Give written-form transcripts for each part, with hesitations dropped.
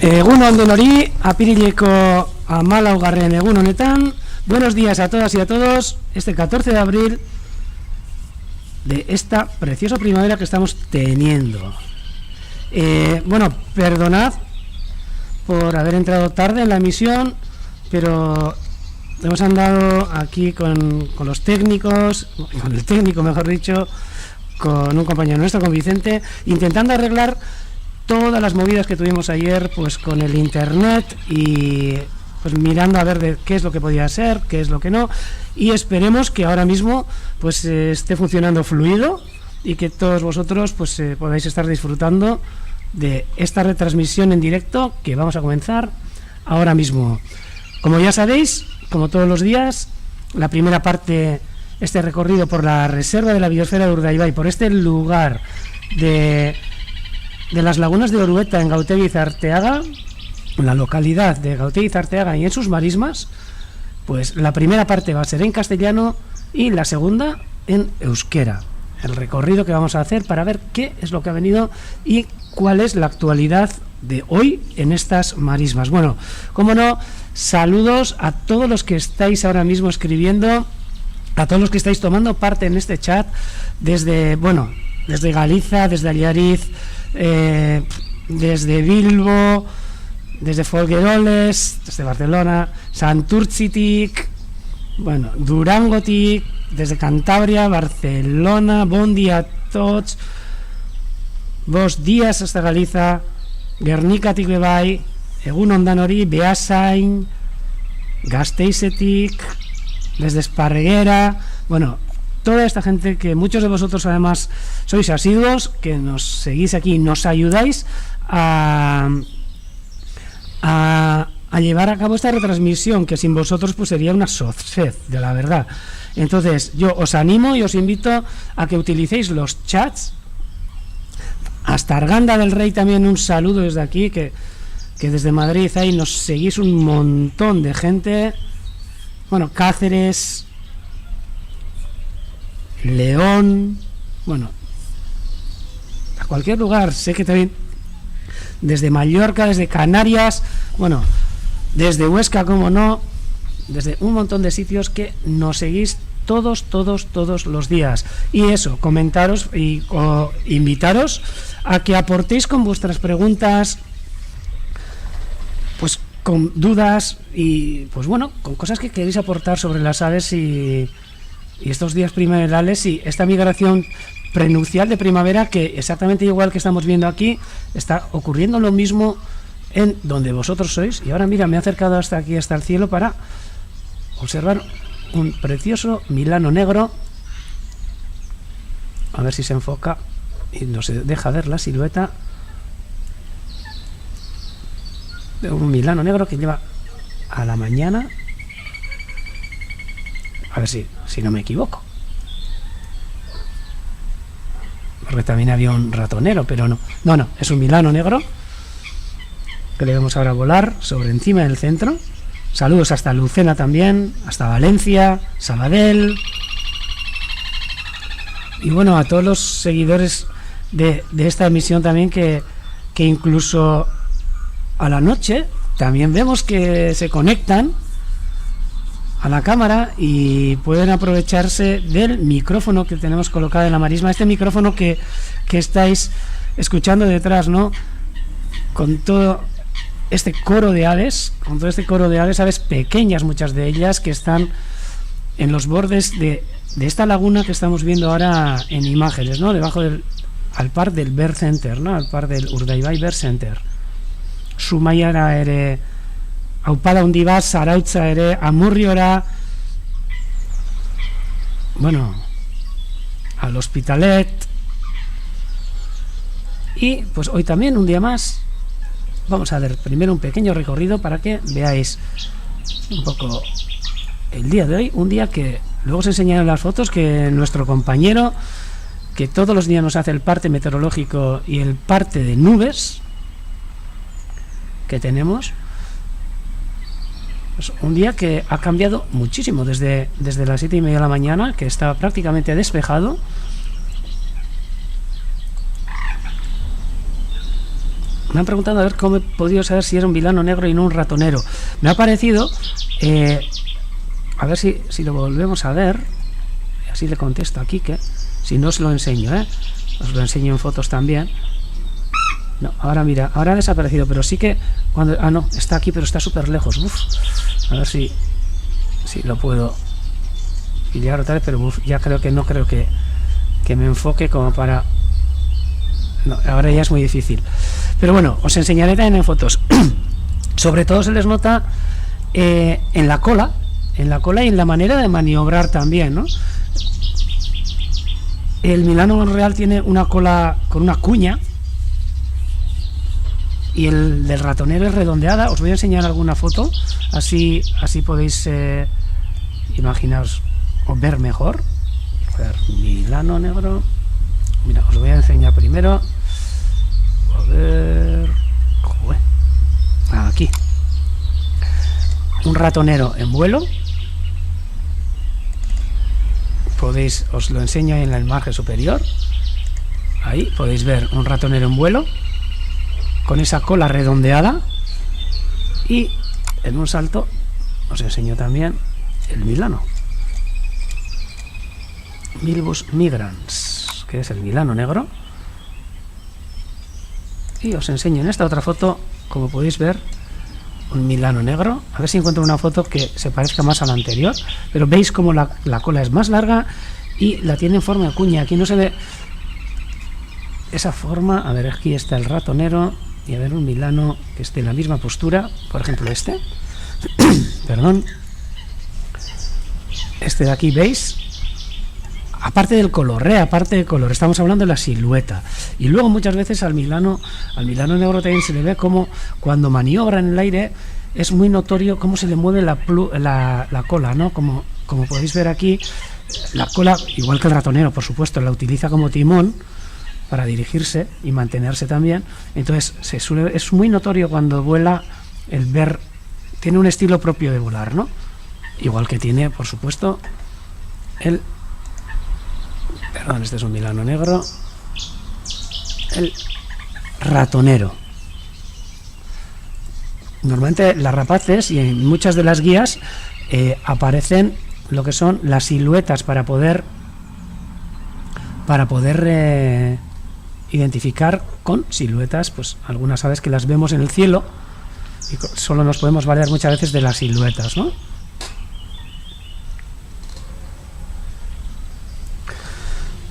Egun onden hori, apirileko 14. egun honetan. Buenos días a todas y a todos. Este 14 de abril de esta preciosa primavera que estamos teniendo. Bueno, perdonad por haber entrado tarde en la emisión, pero hemos andado aquí con los técnicos, con el técnico mejor dicho, con un compañero nuestro, con Vicente, intentando arreglar todas las movidas que tuvimos ayer, pues con el internet y pues mirando a ver de qué es lo que podía ser, qué es lo que no, y esperemos que ahora mismo pues esté funcionando fluido y que todos vosotros pues podáis estar disfrutando de esta retransmisión en directo que vamos a comenzar ahora mismo. Como ya sabéis, como todos los días, la primera parte, este recorrido por la reserva de la biosfera de Urdaibai, por este lugar de las lagunas de Orueta en Gautegi y Zarteaga, en la localidad de Gautegi y Zarteaga y en sus marismas, pues la primera parte va a ser en castellano y la segunda en euskera. El recorrido que vamos a hacer para ver qué es lo que ha venido y cuál es la actualidad de hoy en estas marismas. Bueno, como no, saludos a todos los que estáis ahora mismo escribiendo, a todos los que estáis tomando parte en este chat desde Galiza, desde Allariz, desde Bilbo, desde Folgueroles, desde Barcelona, Santurtzitik, bueno, Durangotik, desde Cantabria, Barcelona, bon dia a tots, bos días hasta Galiza, Gernikatik bebai, egun ondan hori, Beasain, Gasteizetik, desde Esparreguera, bueno, toda esta gente que muchos de vosotros además sois asiduos, que nos seguís aquí, nos ayudáis a llevar a cabo esta retransmisión, que sin vosotros pues sería una soced, de la verdad. Entonces yo os animo y os invito a que utilicéis los chats. Hasta Arganda del Rey también un saludo desde aquí, que desde Madrid ahí nos seguís un montón de gente. Bueno, Cáceres, León, bueno, a cualquier lugar, sé que también desde Mallorca, desde Canarias, bueno, desde Huesca, como no, desde un montón de sitios que nos seguís todos los días. Y eso, comentaros y invitaros a que aportéis con vuestras preguntas, pues con dudas y pues bueno, con cosas que queréis aportar sobre las aves y estos días primaverales y esta migración prenupcial de primavera, que exactamente igual que estamos viendo aquí, está ocurriendo lo mismo en donde vosotros sois. Y ahora mira, me he acercado hasta aquí, hasta el cielo, para observar un precioso milano negro. A ver si se enfoca y nos deja ver la silueta de un milano negro que lleva a la mañana. A ver si no me equivoco, porque también había un ratonero, pero no, es un milano negro que le vamos ahora a volar sobre encima del centro. Saludos hasta Lucena también, hasta Valencia, Sabadell, y bueno, a todos los seguidores de esta emisión también, que incluso a la noche también vemos que se conectan a la cámara y pueden aprovecharse del micrófono que tenemos colocado en la marisma, este micrófono que estáis escuchando detrás, ¿no? Con todo este coro de aves, aves pequeñas, muchas de ellas, que están en los bordes de esta laguna que estamos viendo ahora en imágenes, ¿no? Debajo al par del Bird Center, ¿no? Al par del Urdaibai Bird Center. Zumaiara ere aupada handi bat, Zarautza ere, Amurriora, bueno, al Hospitalet. Y pues hoy también, un día más, vamos a ver primero un pequeño recorrido para que veáis un poco el día de hoy, un día que luego os enseñaré las fotos, que nuestro compañero, que todos los días nos hace el parte meteorológico y el parte de nubes que tenemos. Pues un día que ha cambiado muchísimo desde las 7:30 de la mañana, que estaba prácticamente despejado, Me han preguntado a ver cómo he podido saber si era un vilano negro y no un ratonero. Me ha parecido, a ver si lo volvemos a ver, así le contesto aquí, que si no os lo enseño, os lo enseño en fotos también. No, ahora mira, ahora ha desaparecido, pero sí que cuando... Ah, no, está aquí, pero está súper lejos. Uf, a ver si lo puedo pillar otra vez, pero uf, ya creo que no creo que me enfoque como para... No, ahora ya es muy difícil. Pero bueno, os enseñaré también en fotos. Sobre todo se les nota en la cola y en la manera de maniobrar también, ¿no? El Milano real tiene una cola con una cuña y el del ratonero es redondeada. Os voy a enseñar alguna foto, así podéis imaginaros o ver mejor. A ver, Milano negro. Mira, os voy a enseñar primero. A ver. Joder. Aquí. Un ratonero en vuelo. Podéis, os lo enseño ahí en el margen superior. Ahí podéis ver un ratonero en vuelo con esa cola redondeada, y en un salto os enseño también el Milano Milbus migrans, que es el Milano negro, y os enseño en esta otra foto, como podéis ver, un Milano negro. A ver si encuentro una foto que se parezca más a la anterior, pero veis como la cola es más larga y la tiene en forma de cuña. Aquí no se ve esa forma. A ver, aquí está el ratonero, y a ver un Milano que esté en la misma postura, por ejemplo este perdón, este de aquí, veis, aparte del color, estamos hablando de la silueta. Y luego muchas veces al Milano negro también se le ve como cuando maniobra en el aire es muy notorio cómo se le mueve la cola, ¿no? Como podéis ver aquí, la cola, igual que el ratonero, por supuesto, la utiliza como timón para dirigirse y mantenerse también. Entonces es muy notorio cuando vuela el ver, tiene un estilo propio de volar, ¿no? Igual que tiene, por supuesto, este es un Milano negro, el ratonero. Normalmente las rapaces y en muchas de las guías aparecen lo que son las siluetas para poder identificar con siluetas, pues algunas aves que las vemos en el cielo y solo nos podemos valer muchas veces de las siluetas, ¿no?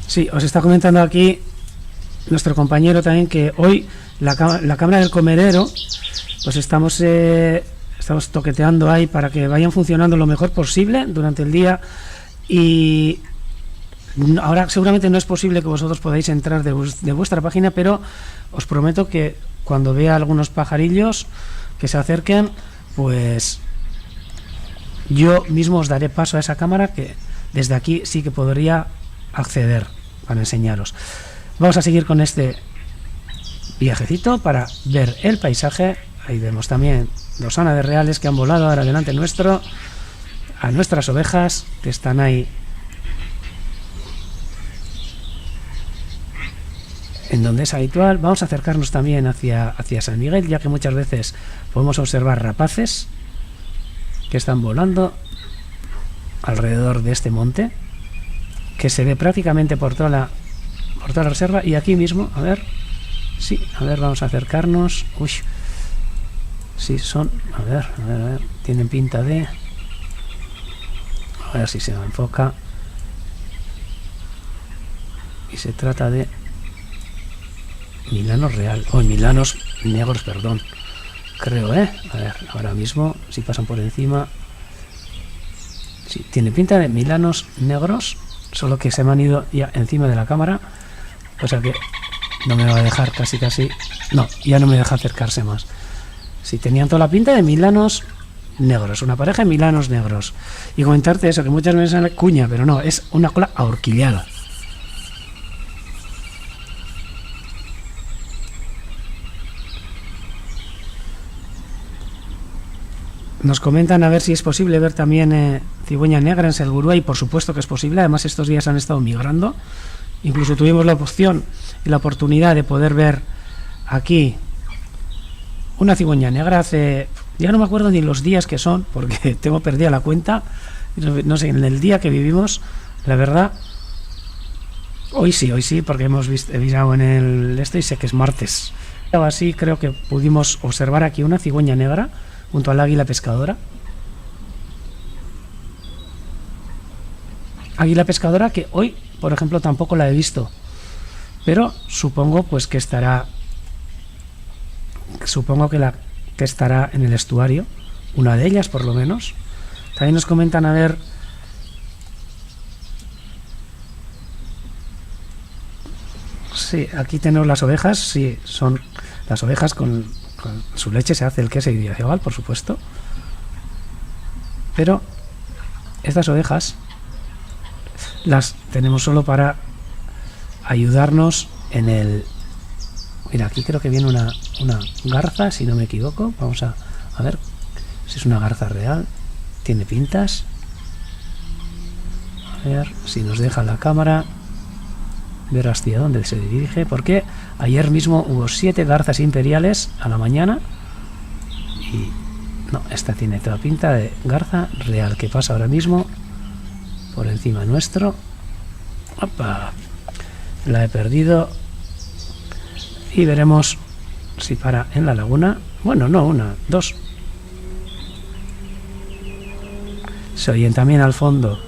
Sí, os está comentando aquí nuestro compañero también que hoy la cámara del comedero, pues estamos toqueteando ahí para que vayan funcionando lo mejor posible durante el día. Y ahora seguramente no es posible que vosotros podáis entrar de vuestra página, pero os prometo que cuando vea algunos pajarillos que se acerquen, pues yo mismo os daré paso a esa cámara, que desde aquí sí que podría acceder para enseñaros. Vamos a seguir con este viajecito para ver el paisaje. Ahí vemos también los aves reales que han volado ahora delante nuestro, a nuestras ovejas que están ahí en donde es habitual. Vamos a acercarnos también hacia San Miguel, ya que muchas veces podemos observar rapaces que están volando alrededor de este monte, que se ve prácticamente por toda la reserva. Y aquí mismo, a ver, sí, a ver, vamos a acercarnos. Uy, sí, son, a ver, tienen pinta de, a ver si se me enfoca, y se trata de Milano real, o Milanos negros, perdón, creo, a ver, ahora mismo, si pasan por encima, sí, tiene pinta de Milanos negros, solo que se me han ido ya encima de la cámara, o sea que no me va a dejar casi, no, ya no me deja acercarse más. Sí, tenían toda la pinta de Milanos negros, una pareja de Milanos negros. Y comentarte eso, que muchas veces es cuña, pero no, es una cola ahorquillada. Nos comentan a ver si es posible ver también cigüeña negra en Selgurúa, y por supuesto que es posible. Además, estos días han estado migrando. Incluso tuvimos la opción y la oportunidad de poder ver aquí una cigüeña negra hace... Ya no me acuerdo ni los días que son, porque tengo perdida la cuenta. No sé, en el día que vivimos, la verdad... Hoy sí, porque he visto en el y sé que es martes. Así creo que pudimos observar aquí una cigüeña negra junto al águila pescadora. Águila pescadora que hoy, por ejemplo, tampoco la he visto. Pero supongo pues que estará... Supongo que estará en el estuario. Una de ellas, por lo menos. También nos comentan a ver... Sí, aquí tenemos las ovejas. Sí, son las ovejas con su leche se hace el queso ideal, por supuesto. Pero estas ovejas las tenemos solo para ayudarnos en el... Mira, aquí creo que viene una garza, si no me equivoco. Vamos a ver si es una garza real. Tiene pintas. A ver si nos deja la cámara ver hacia dónde se dirige, porque ayer mismo hubo 7 garzas imperiales a la mañana y no, esta tiene toda pinta de garza real que pasa ahora mismo por encima nuestro. ¡Opa! La he perdido y veremos si para en la laguna. Bueno, no, una, dos. Se oyen también al fondo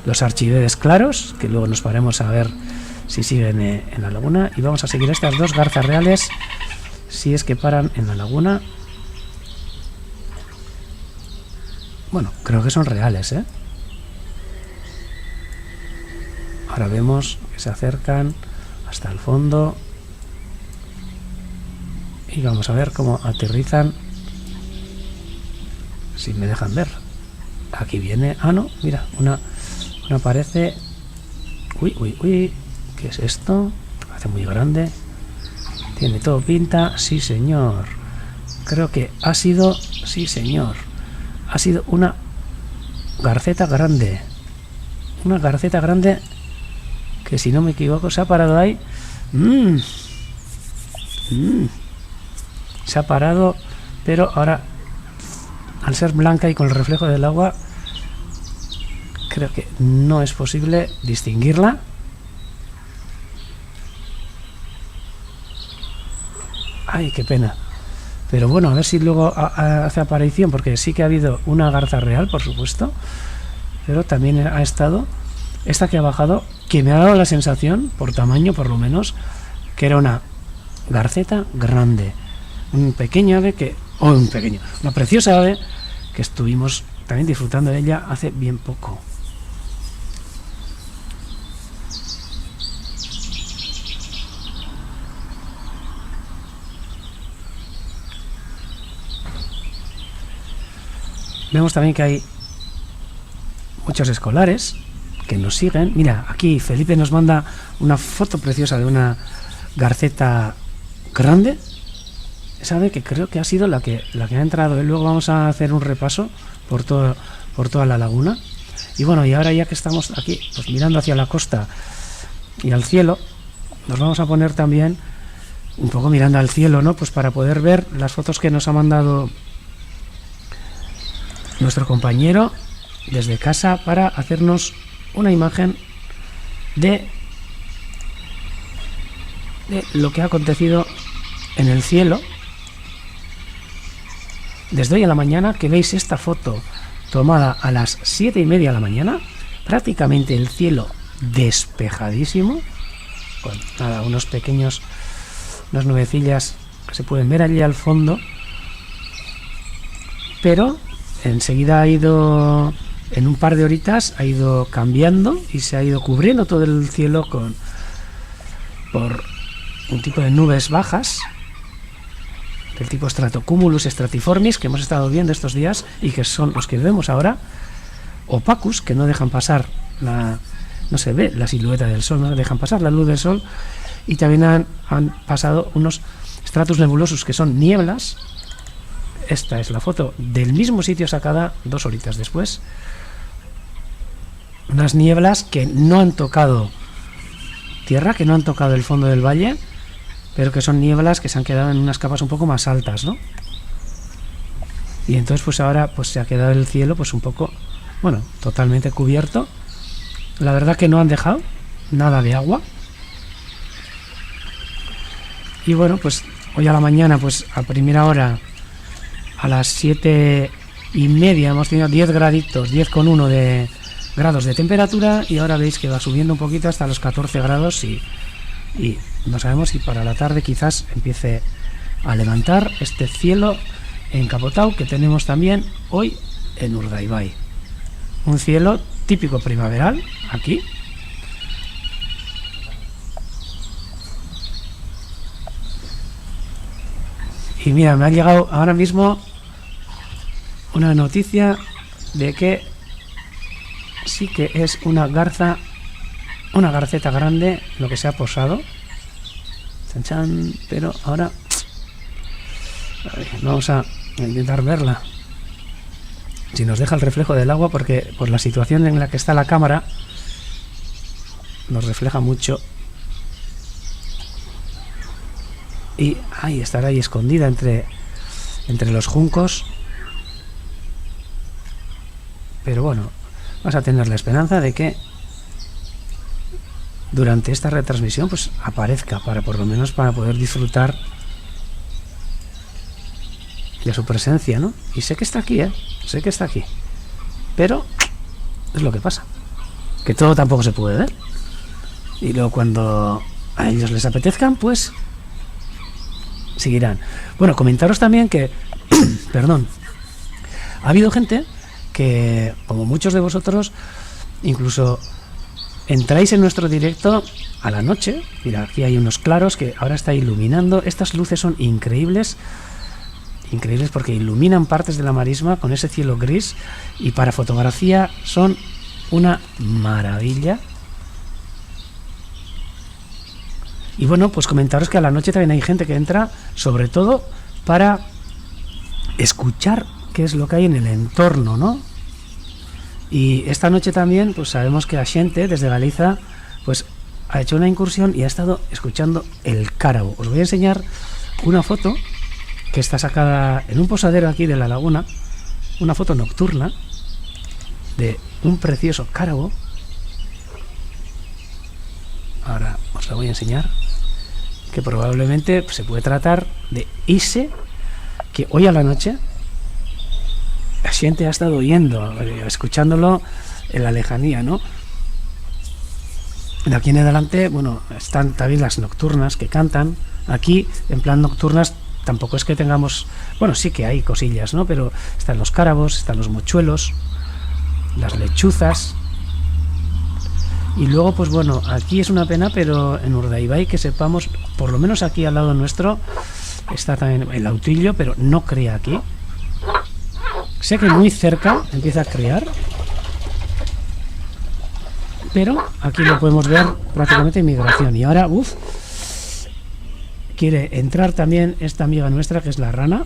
los archivedes claros, que luego nos paremos a ver si siguen en la laguna, y vamos a seguir estas 2 garzas reales si es que paran en la laguna. Bueno, creo que son reales, ¿eh? Ahora vemos que se acercan hasta el fondo y vamos a ver cómo aterrizan, si me dejan ver. Aquí viene, ah no, mira, una parece, uy, ¿qué es esto? Parece muy grande. Tiene todo pinta. Sí, señor. Creo que ha sido... Sí, señor. Ha sido una garceta grande. Una garceta grande que, si no me equivoco, se ha parado ahí. Se ha parado, pero ahora, al ser blanca y con el reflejo del agua, creo que no es posible distinguirla. Ay, qué pena. Pero bueno, a ver si luego hace aparición, porque sí que ha habido una garza real, por supuesto, pero también ha estado esta que ha bajado, que me ha dado la sensación, por tamaño por lo menos, que era una garceta grande, un pequeño ave que... una preciosa ave que estuvimos también disfrutando de ella hace bien poco. Vemos también que hay muchos escolares que nos siguen. Mira, aquí Felipe nos manda una foto preciosa de una garceta grande. Sabe que creo que ha sido la que ha entrado. Luego vamos a hacer un repaso por toda la laguna. Y bueno, y ahora ya que estamos aquí, pues mirando hacia la costa y al cielo, nos vamos a poner también un poco mirando al cielo, ¿no? Pues para poder ver las fotos que nos ha mandado nuestro compañero desde casa, para hacernos una imagen de lo que ha acontecido en el cielo desde hoy a la mañana. Que veis esta foto tomada a las 7:30 de la mañana, prácticamente el cielo despejadísimo, con nada, unas nubecillas que se pueden ver allí al fondo, pero enseguida ha ido, en un par de horitas, ha ido cambiando y se ha ido cubriendo todo el cielo por un tipo de nubes bajas del tipo Stratocumulus stratiformis, que hemos estado viendo estos días y que son los que vemos ahora, opacus, que no dejan pasar no se ve la silueta del sol, no dejan pasar la luz del sol, y también han pasado unos stratus nebulosus, que son nieblas. Esta es la foto del mismo sitio sacada 2 horitas después. Unas nieblas que no han tocado tierra, que no han tocado el fondo del valle, pero que son nieblas que se han quedado en unas capas un poco más altas, ¿no? Y entonces pues ahora pues se ha quedado el cielo pues un poco, bueno, totalmente cubierto. La verdad que no han dejado nada de agua. Y bueno, pues hoy a la mañana, pues a primera hora, a las 7:30 hemos tenido 10 graditos, 10,1 de grados de temperatura, y ahora veis que va subiendo un poquito hasta los 14 grados y no sabemos si para la tarde quizás empiece a levantar este cielo encapotado que tenemos también hoy en Urdaibai. Un cielo típico primaveral aquí. Y mira, me ha llegado ahora mismo una noticia de que sí que es una garza, una garceta grande lo que se ha posado. Chan, chan, pero ahora vamos a intentar verla. Si nos deja el reflejo del agua, porque por la situación en la que está la cámara nos refleja mucho. Y ahí estará ahí escondida entre los juncos. Pero bueno, vamos a tener la esperanza de que durante esta retransmisión pues aparezca, para por lo menos para poder disfrutar de su presencia, ¿no? Y sé que está aquí, sé que está aquí, pero es lo que pasa, que todo tampoco se puede ver, y luego cuando a ellos les apetezcan pues seguirán. Bueno, comentaros también que perdón, ha habido gente que, como muchos de vosotros, incluso entráis en nuestro directo a la noche. Mira, aquí hay unos claros que ahora está iluminando. Estas luces son increíbles, increíbles porque iluminan partes de la marisma con ese cielo gris, y para fotografía son una maravilla. Y bueno, pues comentaros que a la noche también hay gente que entra, sobre todo para escuchar qué es lo que hay en el entorno, ¿no? Y esta noche también, pues sabemos que a xente desde Galiza pues ha hecho una incursión y ha estado escuchando el cárabo. Os voy a enseñar una foto que está sacada en un posadero aquí de la laguna, una foto nocturna de un precioso cárabo. Ahora os la voy a enseñar, que probablemente se puede tratar de ese que hoy a la noche la gente ha estado oyendo, escuchándolo en la lejanía, ¿no? De aquí en adelante, bueno, están también las nocturnas que cantan. Aquí, en plan nocturnas, tampoco es que tengamos, bueno, sí que hay cosillas, ¿no? Pero están los cárabos, están los mochuelos, las lechuzas. Y luego, pues bueno, aquí es una pena, pero en Urdaibai, que sepamos, por lo menos aquí al lado nuestro, está también el autillo, pero no cría aquí. Sé que muy cerca empieza a criar, pero aquí lo podemos ver prácticamente en migración. Y ahora, quiere entrar también esta amiga nuestra, que es la rana,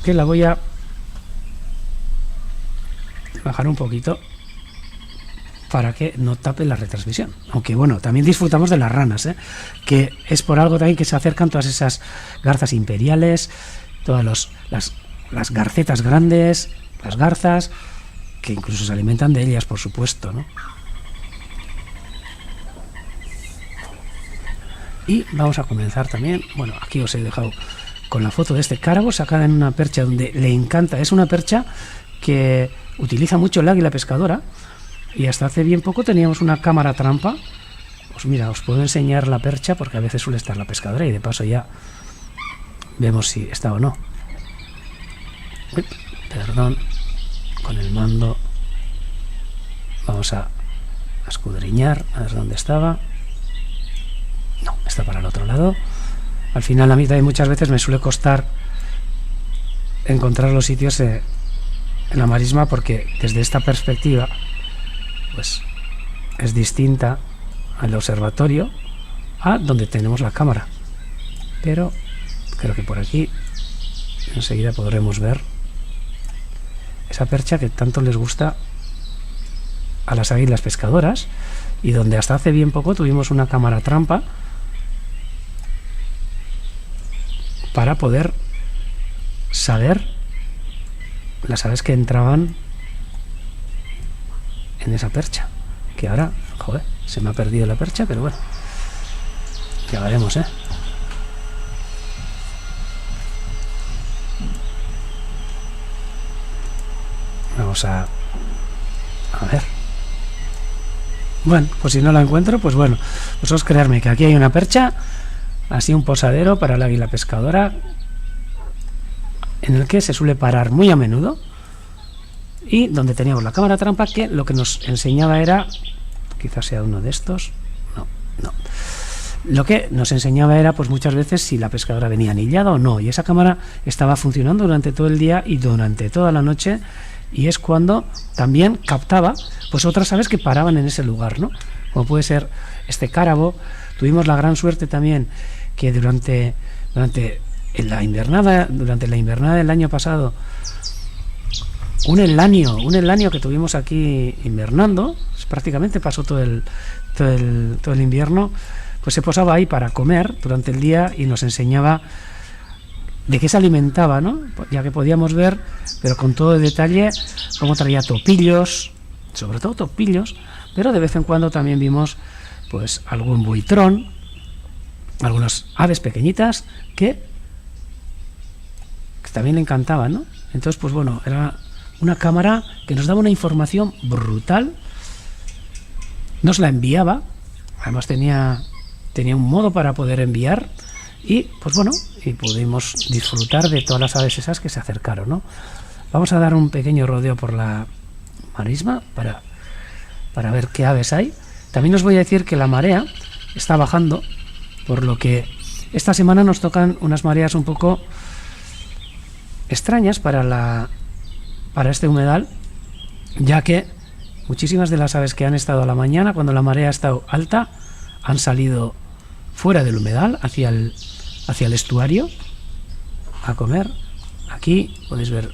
que la voy a bajar un poquito para que no tape la retransmisión. Aunque bueno, también disfrutamos de las ranas, que es por algo también que se acercan todas esas garzas imperiales, todas las garcetas grandes, las garzas, que incluso se alimentan de ellas, por supuesto, ¿no? Y vamos a comenzar también, bueno, aquí os he dejado con la foto de este cárabo sacada en una percha donde le encanta. Es una percha que utiliza mucho el águila pescadora, y hasta hace bien poco teníamos una cámara trampa. Pues mira, os puedo enseñar la percha porque a veces suele estar la pescadora y de paso ya vemos si está o no. Uy, perdón, con el mando vamos a escudriñar a ver dónde estaba. No, está para el otro lado. Al final a mí también muchas veces me suele costar encontrar los sitios en la marisma, porque desde esta perspectiva pues es distinta al observatorio a donde tenemos la cámara. Pero creo que por aquí enseguida podremos ver esa percha que tanto les gusta a las águilas pescadoras, y donde hasta hace bien poco tuvimos una cámara trampa para poder saber las aves que entraban en esa percha, que ahora, joder, se me ha perdido la percha, pero bueno, ya veremos, vamos a ver. Bueno, pues si no la encuentro, pues bueno, vosotros creerme que aquí hay una percha, así un posadero para el águila pescadora, en el que se suele parar muy a menudo, y donde teníamos la cámara trampa, que lo que nos enseñaba era, quizás sea uno de estos, no, lo que nos enseñaba era pues muchas veces si la pescadora venía anillada o no, y esa cámara estaba funcionando durante todo el día y durante toda la noche, y es cuando también captaba pues otras aves que paraban en ese lugar, ¿no? Como puede ser este cárabo. Tuvimos la gran suerte también que durante la invernada del año pasado, un elanio que tuvimos aquí invernando, pues prácticamente pasó todo el invierno, pues se posaba ahí para comer durante el día y nos enseñaba de qué se alimentaba, ¿no? Ya que podíamos ver, pero con todo el detalle, cómo traía topillos, sobre todo topillos, pero de vez en cuando también vimos pues algún buitrón, algunas aves pequeñitas que también le encantaban, ¿no? Entonces, pues bueno, era una cámara que nos daba una información brutal, nos la enviaba, además tenía un modo para poder enviar, y pues bueno, y pudimos disfrutar de todas las aves esas que se acercaron, ¿no? Vamos a dar un pequeño rodeo por la marisma para ver qué aves hay. También os voy a decir que la marea está bajando, por lo que esta semana nos tocan unas mareas un poco extrañas para este humedal, ya que muchísimas de las aves que han estado a la mañana, cuando la marea ha estado alta, han salido fuera del humedal hacia el estuario a comer. Aquí podéis ver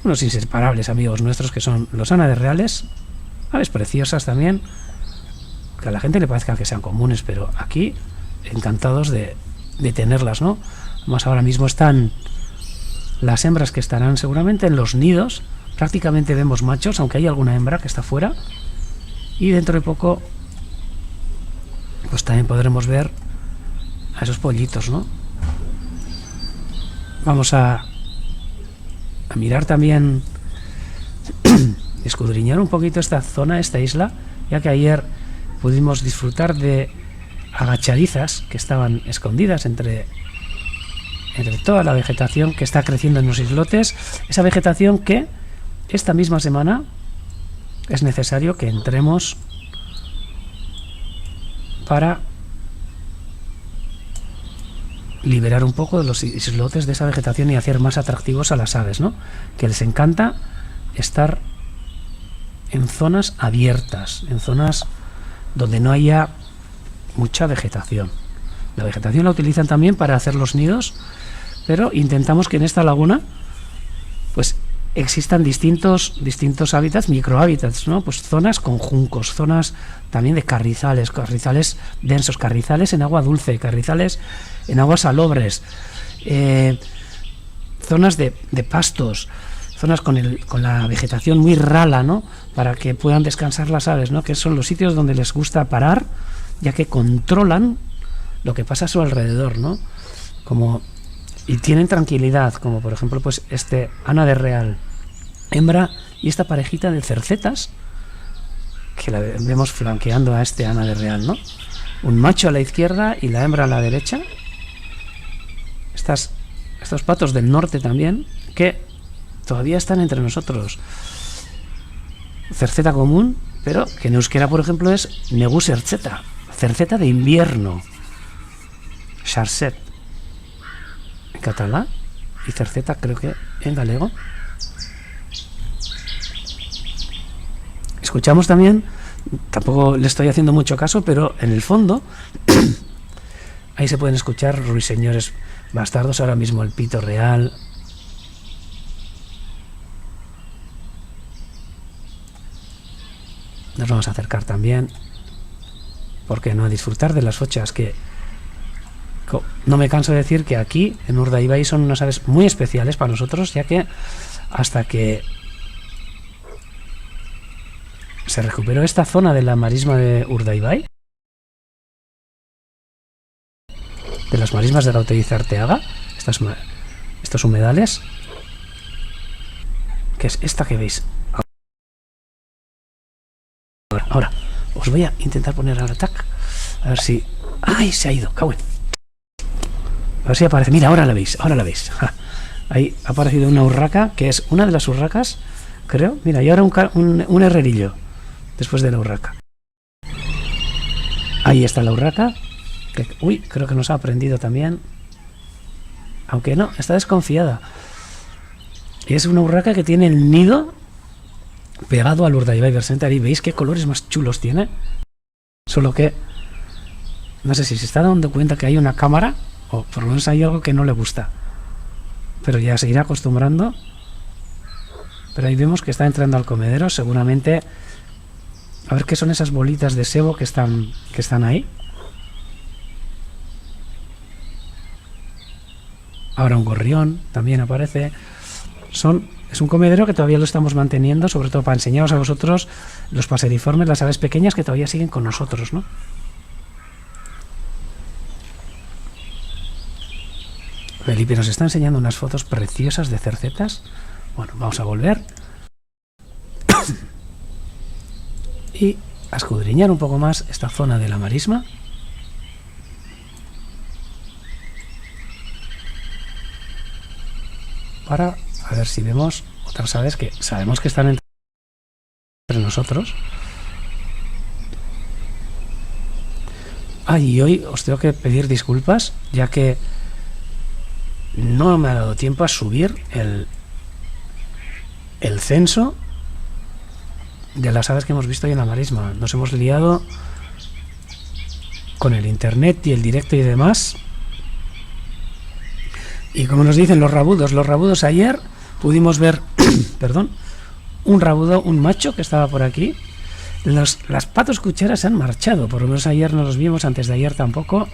unos inseparables amigos nuestros que son los ánades reales, aves preciosas también, que a la gente le parezca que sean comunes, pero aquí encantados de tenerlas, ¿no? Además ahora mismo están las hembras, que estarán seguramente en los nidos. Prácticamente vemos machos, aunque hay alguna hembra que está fuera, y dentro de poco pues también podremos ver a esos pollitos, ¿no? Vamos a mirar también, escudriñar un poquito esta zona, esta isla, ya que ayer pudimos disfrutar de agachadizas que estaban escondidas entre toda la vegetación que está creciendo en los islotes, esa vegetación que esta misma semana es necesario que entremos para liberar un poco de los islotes de esa vegetación y hacer más atractivos a las aves, ¿no? Que les encanta estar en zonas abiertas, en zonas donde no haya mucha vegetación. La vegetación la utilizan también para hacer los nidos, pero intentamos que en esta laguna pues existan distintos hábitats, microhábitats, ¿no? Pues zonas con juncos, zonas también de carrizales densos, carrizales en agua dulce, carrizales en aguas salobres, zonas de pastos, zonas con la vegetación muy rala, ¿no? Para que puedan descansar las aves, ¿no? Que son los sitios donde les gusta parar, ya que controlan lo que pasa a su alrededor, ¿no? Y tienen tranquilidad, como por ejemplo pues este ánade real hembra y esta parejita de cercetas que la vemos flanqueando a este ánade real, ¿no? Un macho a la izquierda y la hembra a la derecha. Estos patos del norte también, que todavía están entre nosotros. Cerceta común, pero que en euskera, por ejemplo, es negu cerceta, cerceta de invierno, charset en catalán, y cerceta creo que en galego. Escuchamos también, tampoco le estoy haciendo mucho caso, pero en el fondo ahí se pueden escuchar ruiseñores bastardos, ahora mismo el pito real. Nos vamos a acercar también, ¿por qué no?, a disfrutar de las fochas, que no me canso de decir que aquí en Urdaibai son unas aves muy especiales para nosotros, ya que hasta que se recuperó esta zona de la marisma de Urdaibai, de las marismas de Gautegi Arteaga, estos humedales, que es esta que veis. Ahora, os voy a intentar poner al ataque, a ver si... ¡Ay, se ha ido! ¡Cauen! A ver si aparece. Mira, ahora la veis, ahora la veis. Ja. Ahí ha aparecido una urraca, que es una de las urracas, creo. Mira, y ahora un herrerillo, después de la urraca. Ahí está la urraca. Uy, creo que nos ha aprendido también. Aunque no, está desconfiada. Y es una urraca que tiene el nido pegado al Urdaibai Center. Y veis qué colores más chulos tiene. Solo que no sé si se está dando cuenta que hay una cámara, o por lo menos hay algo que no le gusta. Pero ya se irá acostumbrando. Pero ahí vemos que está entrando al comedero. Seguramente a ver qué son esas bolitas de sebo que están ahí. Ahora un gorrión también aparece. Es un comedero que todavía lo estamos manteniendo, sobre todo para enseñaros a vosotros los paseriformes, las aves pequeñas que todavía siguen con nosotros, ¿no? Felipe nos está enseñando unas fotos preciosas de cercetas. Bueno, vamos a volver y a escudriñar un poco más esta zona de la marisma. Para a ver si vemos otras aves que sabemos que están entre nosotros. Y hoy os tengo que pedir disculpas, ya que no me ha dado tiempo a subir el censo de las aves que hemos visto hoy en la marisma. Nos hemos liado con el internet y el directo y demás. Y como nos dicen los rabudos ayer pudimos ver perdón, un rabudo, un macho que estaba por aquí. Las patos cucheras se han marchado, por lo menos ayer no los vimos, antes de ayer tampoco.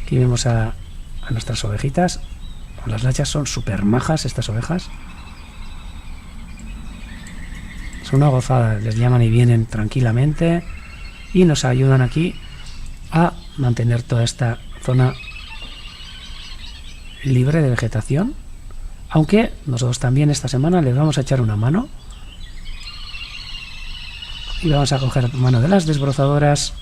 Aquí vemos a nuestras ovejitas. Las lachas son súper majas, estas ovejas. Son una gozada, les llaman y vienen tranquilamente y nos ayudan aquí a mantener toda esta zona libre de vegetación, aunque nosotros también esta semana les vamos a echar una mano y vamos a coger mano de las desbrozadoras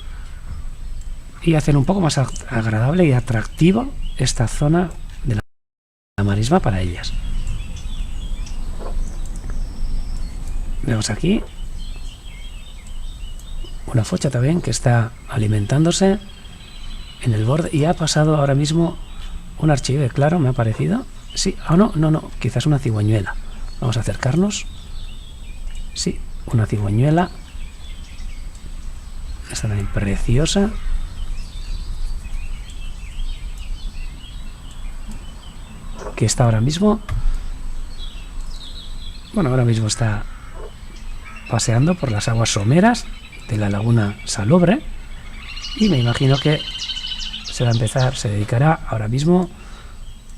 y hacer un poco más agradable y atractivo esta zona de la marisma para ellas. Vemos aquí una focha también que está alimentándose en el borde y ha pasado ahora mismo un archive, claro, me ha parecido. Sí, no, quizás una cigüeñuela. Vamos a acercarnos. Sí, una cigüeñuela. Está también preciosa. Que está ahora mismo... Bueno, ahora mismo está paseando por las aguas someras de la laguna Salobre. Y me imagino que se dedicará ahora mismo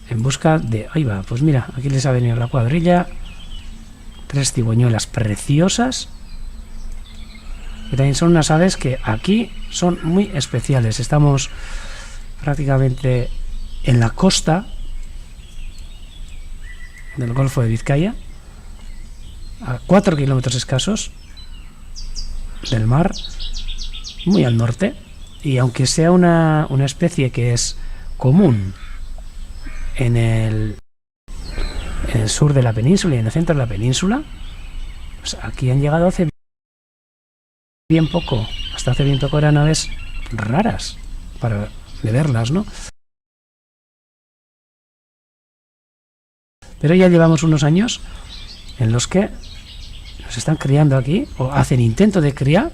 en busca de... Ahí va, pues mira, aquí les ha venido la cuadrilla. 3 cigüeñuelas preciosas. Que también son unas aves que aquí son muy especiales. Estamos prácticamente en la costa del Golfo de Vizcaya, a 4 kilómetros escasos del mar, muy al norte. Y aunque sea una especie que es común en el sur de la península y en el centro de la península, pues aquí han llegado hace bien poco. Hasta hace bien poco eran aves raras de verlas, ¿no? Pero ya llevamos unos años en los que nos están criando aquí, o hacen intento de criar.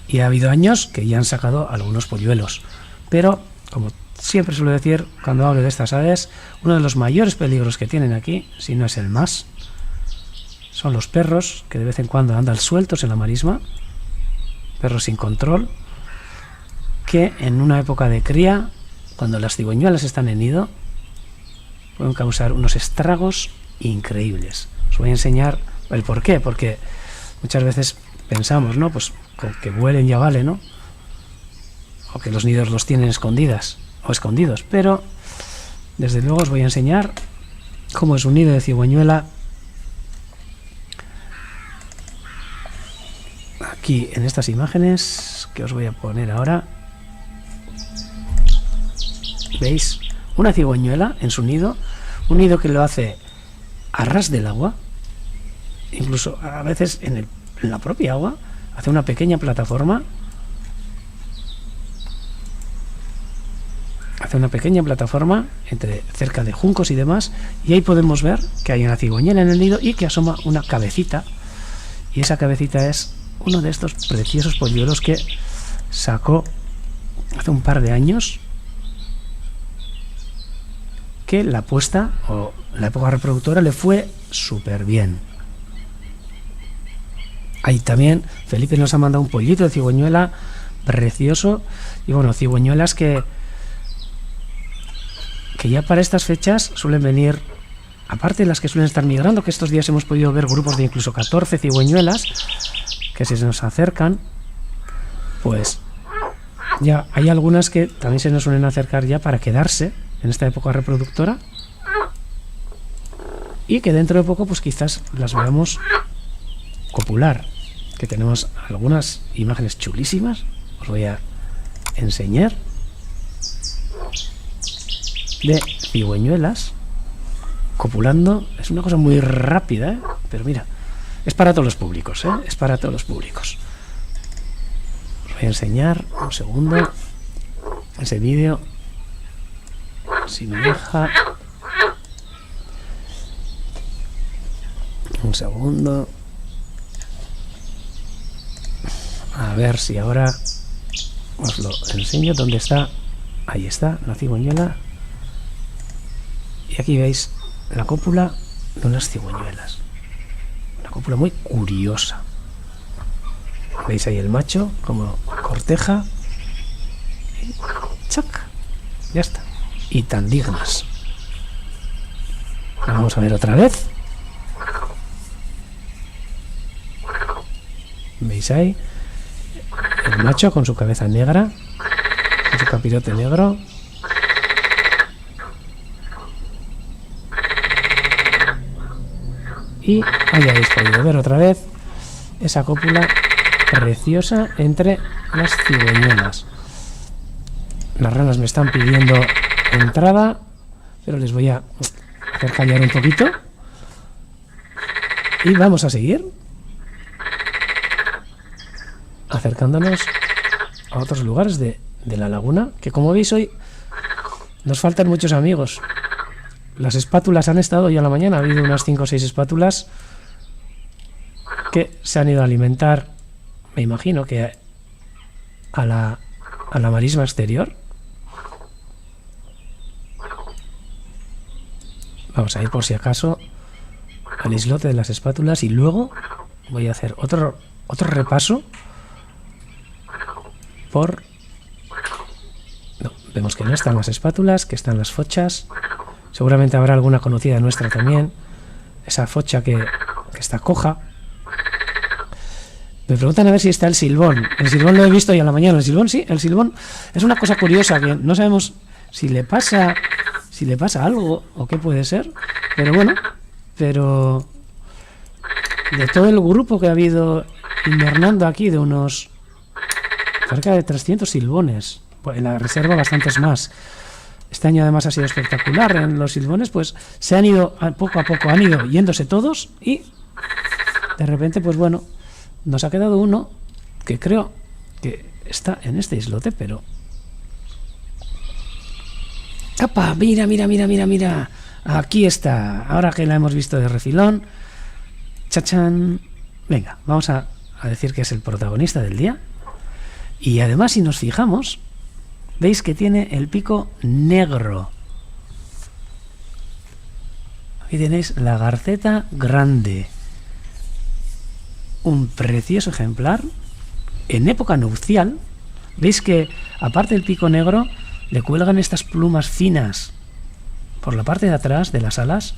Y ha habido años que ya han sacado algunos polluelos. Pero, como siempre suelo decir cuando hablo de estas aves, uno de los mayores peligros que tienen aquí, si no es el más, son los perros, que de vez en cuando andan sueltos en la marisma, perros sin control, que en una época de cría, cuando las cigüeñuelas están en nido, pueden causar unos estragos increíbles. Os voy a enseñar el por qué, porque muchas veces pensamos, ¿no? Pues con que vuelen ya vale, ¿no? O que los nidos los tienen escondidas o escondidos, pero desde luego os voy a enseñar cómo es un nido de cigüeñuela aquí en estas imágenes que os voy a poner ahora. ¿Veis? Una cigüeñuela en su nido, un nido que lo hace a ras del agua, incluso a veces en la propia agua, hace una pequeña plataforma. Hace una pequeña plataforma cerca de juncos y demás, y ahí podemos ver que hay una cigüeñuela en el nido y que asoma una cabecita, y esa cabecita es uno de estos preciosos polluelos que sacó hace un par de años, que la puesta o la época reproductora le fue súper bien. Ahí también Felipe nos ha mandado un pollito de cigüeñuela precioso, y bueno, cigüeñuelas que ya para estas fechas suelen venir, aparte de las que suelen estar migrando, que estos días hemos podido ver grupos de incluso 14 cigüeñuelas que se nos acercan, pues ya hay algunas que también se nos suelen acercar ya para quedarse en esta época reproductora, y que dentro de poco pues quizás las veamos copular, que tenemos algunas imágenes chulísimas. Os voy a enseñar de cigüeñuelas copulando. Es una cosa muy rápida, ¿eh? Pero mira, es para todos los públicos, ¿eh? Es para todos los públicos. Os voy a enseñar un segundo ese vídeo, si me deja. Un segundo. A ver si ahora os lo enseño. ¿Dónde está? Ahí está, la cigüeñuela. Y aquí veis la cópula de unas cigüeñuelas. Una cópula muy curiosa. Veis ahí el macho como corteja. Y ¡chac! Ya está. Y tan dignas. Vamos a ver otra vez. ¿Veis ahí? El macho con su cabeza negra, con su capirote negro. Y ahí habéis podido ver otra vez esa cópula preciosa entre las cigüeñuelas. Las ranas me están pidiendo entrada, pero les voy a hacer callar un poquito. Y vamos a seguir acercándonos a otros lugares de la laguna, que como veis hoy nos faltan muchos amigos. Las espátulas han estado hoy a la mañana, ha habido unas 5 o 6 espátulas que se han ido a alimentar, me imagino que a la marisma exterior. Vamos a ir por si acaso al islote de las espátulas y luego voy a hacer otro repaso por... No, vemos que no están las espátulas, que están las fochas. Seguramente habrá alguna conocida nuestra también. Esa focha que está coja. Me preguntan a ver si está el silbón. El silbón lo he visto hoy a la mañana. El silbón sí, el silbón es una cosa curiosa que no sabemos si le pasa algo o qué puede ser. Pero bueno, de todo el grupo que ha habido invernando aquí, de unos cerca de 300 silbones, en la reserva bastantes más. Este año además ha sido espectacular. En los silbones pues se han ido, poco a poco han ido yéndose todos, y de repente pues bueno, nos ha quedado uno que creo que está en este islote, pero... ¡Apa! Mira, mira, mira, mira, mira. Aquí está. Ahora que la hemos visto de refilón. ¡Chachán! Venga, vamos a decir que es el protagonista del día. Y además, si nos fijamos, veis que tiene el pico negro. Aquí tenéis la garceta grande. Un precioso ejemplar en época nupcial. ¿Veis que aparte del pico negro le cuelgan estas plumas finas por la parte de atrás de las alas?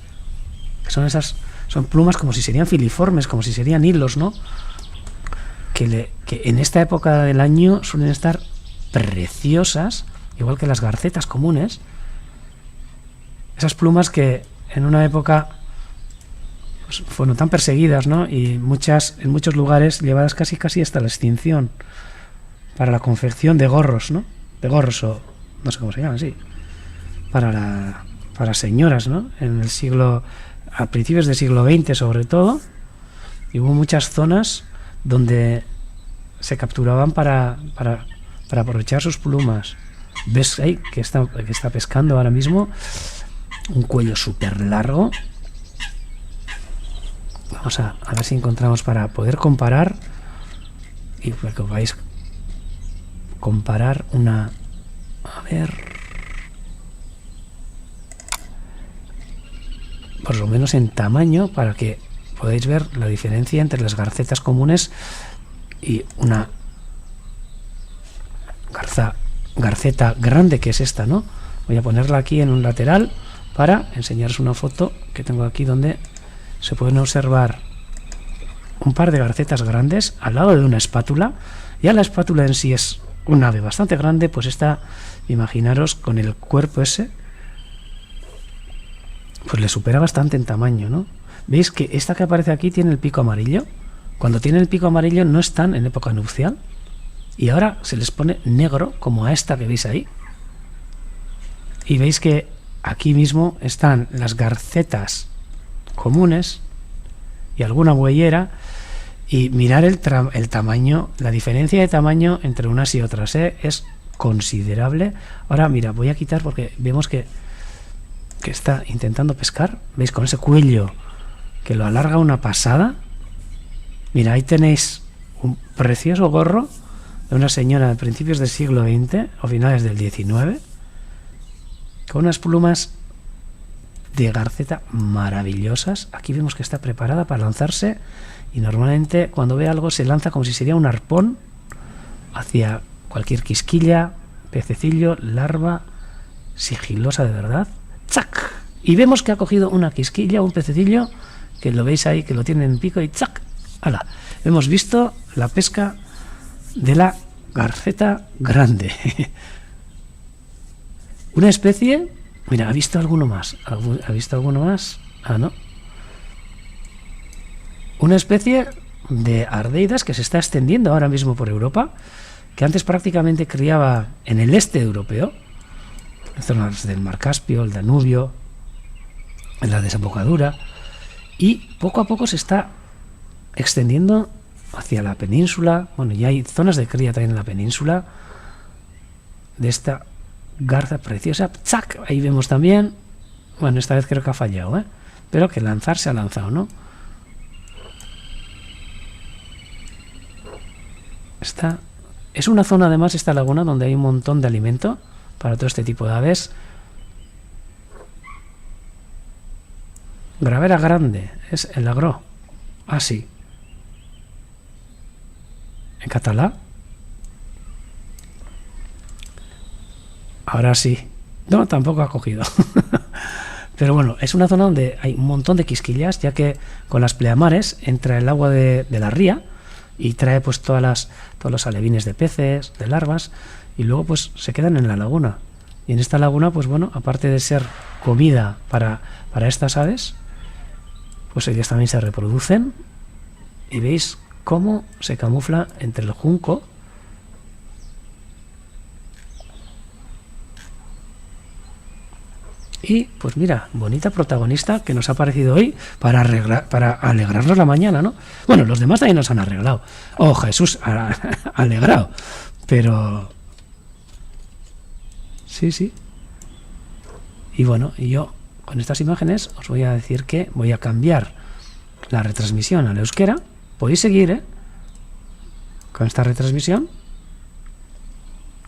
Que son plumas como si serían filiformes, como si serían hilos, ¿no? Que en esta época del año suelen estar preciosas, igual que las garcetas comunes. Esas plumas que en una época pues, fueron tan perseguidas, ¿no? Y en muchos lugares llevadas casi hasta la extinción para la confección de gorros, ¿no? De gorros o no sé cómo se llaman, sí. Para señoras, ¿no? A principios del siglo XX sobre todo, y hubo muchas zonas donde se capturaban para aprovechar sus plumas. ¿Ves ahí que está pescando ahora mismo? Un cuello súper largo. Vamos a ver si encontramos para poder comparar y para que vais comparar una... A ver... Por lo menos en tamaño, para que podáis ver la diferencia entre las garcetas comunes y una garceta grande, que es esta, ¿no? Voy a ponerla aquí en un lateral para enseñaros una foto que tengo aquí donde se pueden observar un par de garcetas grandes al lado de una espátula. Ya la espátula en sí es un ave bastante grande, pues esta, imaginaros, con el cuerpo ese, pues le supera bastante en tamaño, ¿no? ¿Veis que esta que aparece aquí tiene el pico amarillo? Cuando tiene el pico amarillo no están en época nupcial, y ahora se les pone negro, como a esta que veis ahí. Y veis que aquí mismo están las garcetas comunes y alguna bueyera, y mirar el tamaño, la diferencia de tamaño entre unas y otras, es considerable. Ahora mira, voy a quitar porque vemos que está intentando pescar. ¿Veis? Con ese cuello que lo alarga una pasada. Mira, ahí tenéis un precioso gorro de una señora de principios del siglo XX o finales del XIX, con unas plumas de garceta maravillosas. Aquí vemos que está preparada para lanzarse, y normalmente cuando ve algo se lanza como si sería un arpón hacia cualquier quisquilla, pececillo, larva, sigilosa de verdad. ¡Chac! Y vemos que ha cogido una quisquilla, un pececillo, que lo veis ahí, que lo tiene en pico, y ¡chac! ¡Hala! Hemos visto la pesca de la garceta grande. Una especie... Mira, ¿ha visto alguno más? ¿Ha visto alguno más? Ah, no. Una especie de ardeidas que se está extendiendo ahora mismo por Europa, que antes prácticamente criaba en el este europeo, en zonas del Mar Caspio, el Danubio, en la desembocadura, y poco a poco se está extendiendo hacia la península. Bueno, ya hay zonas de cría también en la península de esta garza preciosa. ¡Chac! Ahí vemos también, bueno, esta vez creo que ha fallado, pero que lanzar se ha lanzado, ¿no? Es una zona, además, esta laguna, donde hay un montón de alimento para todo este tipo de aves. Gravera grande, es el agro. Ah, sí. En catalán. Ahora sí. No, tampoco ha cogido. Pero bueno, es una zona donde hay un montón de quisquillas, ya que con las pleamares entra el agua de la ría y trae pues todos los alevines de peces, de larvas, y luego pues se quedan en la laguna. Y en esta laguna, pues bueno, aparte de ser comida para estas aves, pues ellas también se reproducen, y veis cómo se camufla entre el junco. Y pues mira, bonita protagonista que nos ha aparecido hoy para alegrarnos la mañana, ¿no? Bueno, los demás también nos han arreglado. Oh, Jesús, alegrado. Pero... sí. Y bueno, y yo con estas imágenes os voy a decir que voy a cambiar la retransmisión al euskera. Podéis seguir, con esta retransmisión,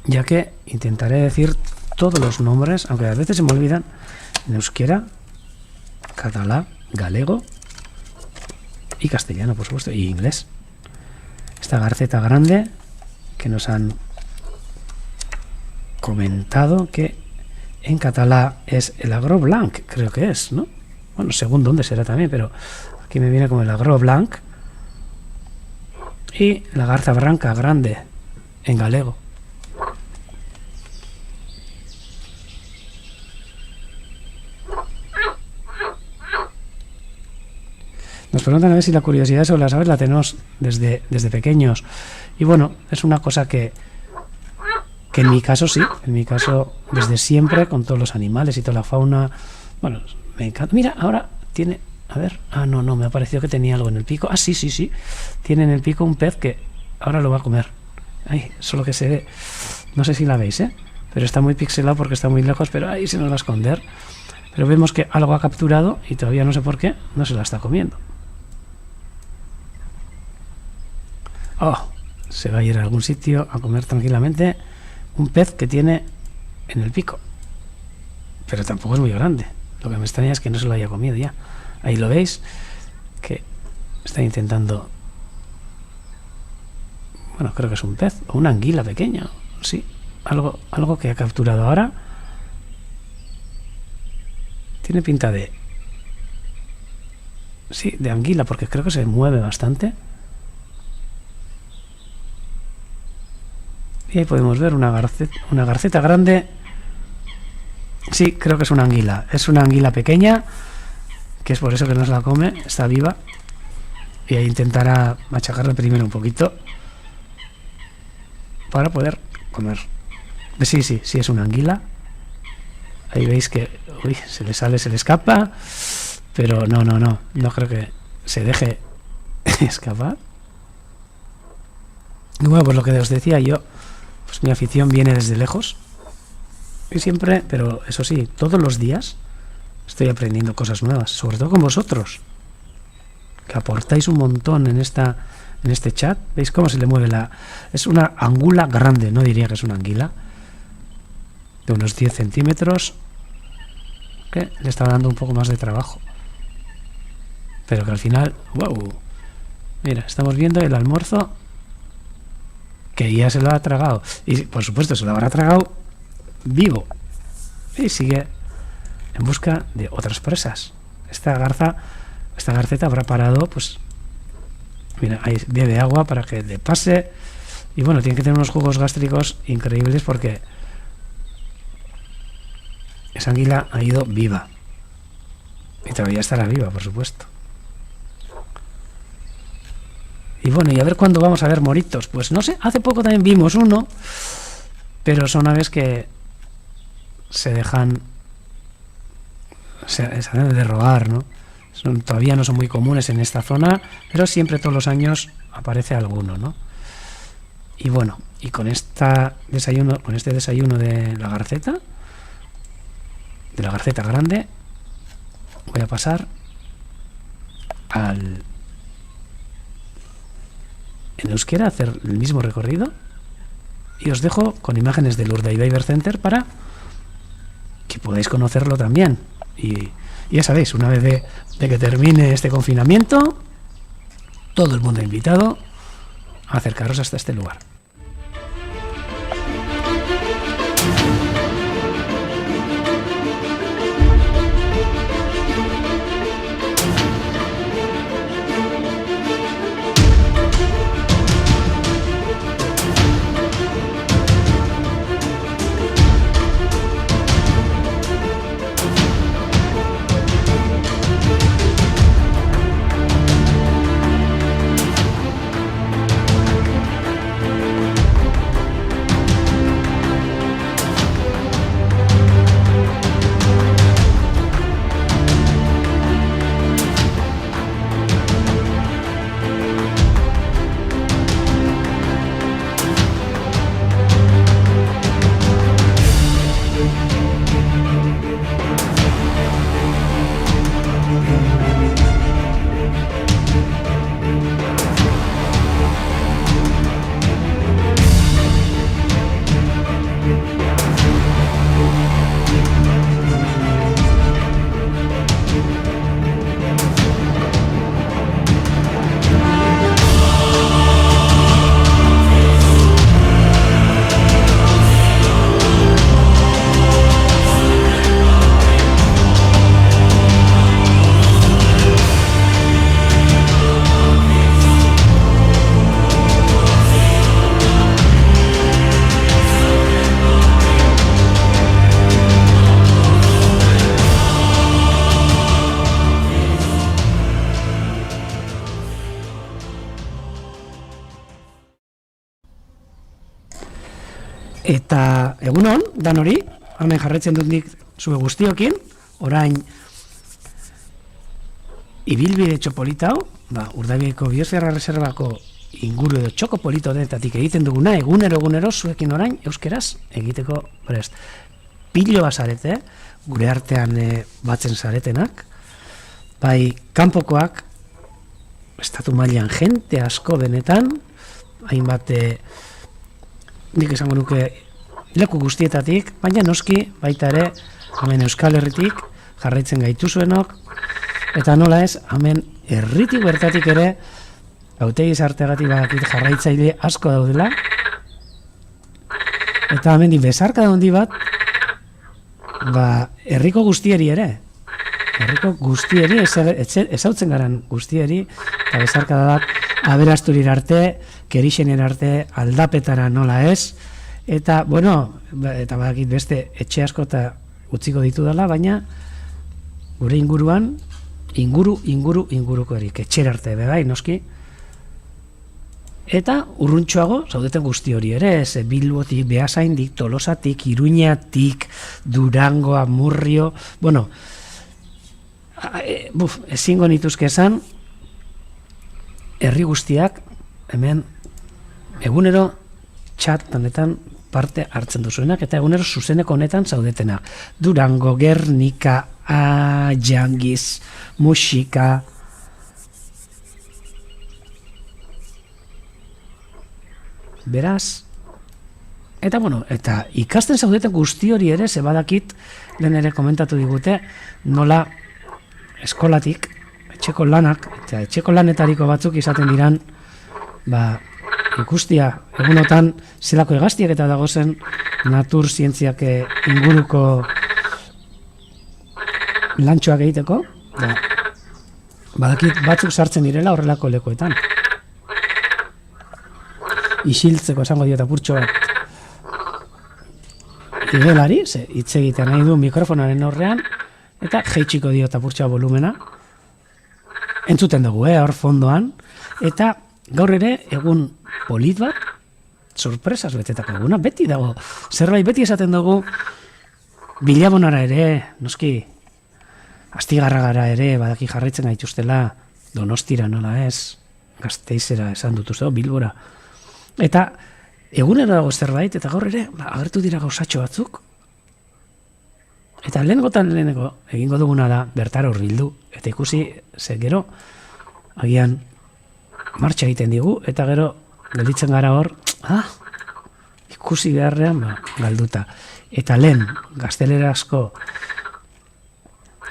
ya que intentaré decir todos los nombres, aunque a veces se me olvidan, en euskera, catalán, galego y castellano, por supuesto, y inglés. Esta garceta grande que nos han comentado que en catalá es el agro blanc, creo que es, ¿no? Bueno, según dónde será también, pero aquí me viene como el agro blanc. Y la garza branca grande en galego. Nos preguntan a ver si la curiosidad sobre las aves la tenemos desde pequeños. Y bueno, es una cosa que en mi caso sí, en mi caso desde siempre, con todos los animales y toda la fauna. Bueno, me encanta. Mira, ahora tiene... A ver, no, me ha parecido que tenía algo en el pico. Sí. Tiene en el pico un pez que ahora lo va a comer. Ay, solo que se ve... No sé si la veis, pero está muy pixelado porque está muy lejos, pero ahí se nos va a esconder. Pero vemos que algo ha capturado y todavía no sé por qué, no se la está comiendo. Oh, se va a ir a algún sitio a comer tranquilamente un pez que tiene en el pico. Pero tampoco es muy grande. Lo que me extraña es que no se lo haya comido ya. Ahí lo veis, que está intentando... Bueno, creo que es un pez o una anguila pequeña. Sí, algo que ha capturado ahora. Tiene pinta de... Sí, de anguila, porque creo que se mueve bastante. Y ahí podemos ver una garceta grande. Sí, creo que es una anguila. Es una anguila pequeña, que es por eso que no se la come. Está viva. Y ahí intentará machacarla primero un poquito para poder comer. Sí, es una anguila. Ahí veis que se le sale, se le escapa. Pero no creo que se deje escapar. Y bueno, pues lo que os decía yo, pues mi afición viene desde lejos. Y siempre, pero eso sí, todos los días estoy aprendiendo cosas nuevas, sobre todo con vosotros, que aportáis un montón en este chat. ¿Veis cómo se le mueve es una angula grande, no diría que es una anguila, de unos 10 centímetros, que le está dando un poco más de trabajo. Pero que al final, wow, mira, estamos viendo el almuerzo que ya se lo ha tragado. Y por supuesto se lo habrá tragado vivo. Y sigue en busca de otras presas. Esta garceta habrá parado, pues mira, ahí bebe agua para que le pase. Y bueno, tiene que tener unos jugos gástricos increíbles porque esa anguila ha ido viva. Y todavía estará viva, por supuesto. Y bueno, y a ver cuándo vamos a ver moritos. Pues no sé, hace poco también vimos uno, pero son aves que se dejan de robar, ¿no? Todavía no son muy comunes en esta zona, pero siempre todos los años aparece alguno, ¿no? Y bueno, y con este desayuno de la garceta grande, voy a pasar en euskera, hacer el mismo recorrido, y os dejo con imágenes del Urdaibai Bird Center para que podáis conocerlo también. Y ya sabéis, una vez de que termine este confinamiento, todo el mundo invitado a acercaros hasta este lugar. Eta egunon, dan hori, hemen jarraitzen dut nik zue guztiokin, orain ibilbide txopolita hau, Urdaibaiko biosfera reservako inguru edo txoko polito denetatik egiten duguna, egunero zuekin orain euskeraz egiteko prest. Piloa zarete, gure artean batzen zaretenak, bai kanpokoak, estatu mailan jente asko benetan, hainbat nik esango nuke leku guztietatik, baina noski baita ere hemen Euskal Herritik jarraitzen gaituzuenok, eta nola ez, hemen herritik bertatik ere hautegi sartegatik badakit jarraitzaile asko daudela, eta hemen bezarka handi bat herriko guztieri ere, herriko guztieri, ezautzen garan guztieri, eta bezarka bat aberasturir arte, kerixener arte, aldapetara nola ez, eta, bueno, eta badakit beste etxe asko eta utziko ditu dela, baina gure inguruan, inguruko erik, etxera arte bai, noski, eta urruntxoago zaudeten guzti hori ere, ez Bilbotik, Beasaindik, Tolosatik, Iruñatik, Durango, Amurrio, bueno, ezingo nituzke esan, herri guztiak hemen egunero txat honetan parte hartzen duzuenak eta egunero zuzeneko honetan zaudetenak. Durango, Gernika, Jangiz, Musika, beraz, eta bueno, eta ikasten zaudeten guzti hori ere, zebadakit, lehen ere komentatu digute, nola eskolatik, etxeko lanak, eta etxeko lanetariko batzuk izaten diran, ikustia, egunotan zelako hegaztiak eta dagozen natur zientziak inguruko lantxoak egiteko, badakit batzuk sartzen direla horrelako lekuetan. Isiltzeko esango dieta purtxo bat igelari, hitz egiten nahi du mikrofonaren aurrean, eta jeitsiko diota purtxo volumena, entzuten dugu, hor fondoan, eta gaur ere egun polit bat, sorpresas betetako eguna, beti dago, zerbait beti esaten dugu, bilabonara ere, noski, Astigarragara ere, badaki jarraitzen gaituztela, Donostira nola ez, Gasteizera esan dutuzte, Bilbora, eta egunero dago zerbait, eta gaur ere, agertu dira gauzatxo batzuk, eta lehenengo egingo duguna da, bertara hurbildu, eta ikusi, ze gero, agian, martxa egiten digu, eta gero, gelditzen gara hor, ikusi beharrean, galduta. Eta lehen, gaztelerazko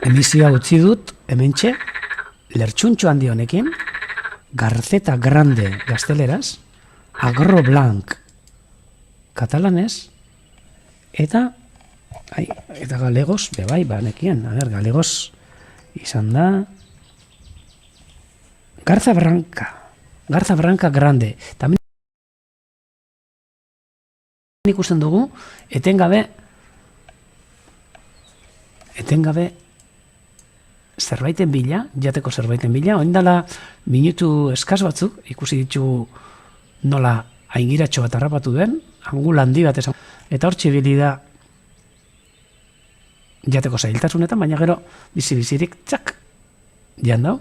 emisioa utzi dut, hementxe, lertxuntxo handi honekin, Garceta Grande gazteleraz, Agro Blanc katalanez, eta galegos, bebai, banekien, galegos izan da, Garza Branca Grande, tamen ikusten dugu, etengabe zerbaiten bila, jateko zerbaiten bila, oindala minutu eskaz batzuk, ikusi ditugu nola aingiratxo bat harrapatu den, angula handi bat esan, eta hor txibili da jateko zailtasunetan, baina gero bizi-bizirik, txak, jan dau,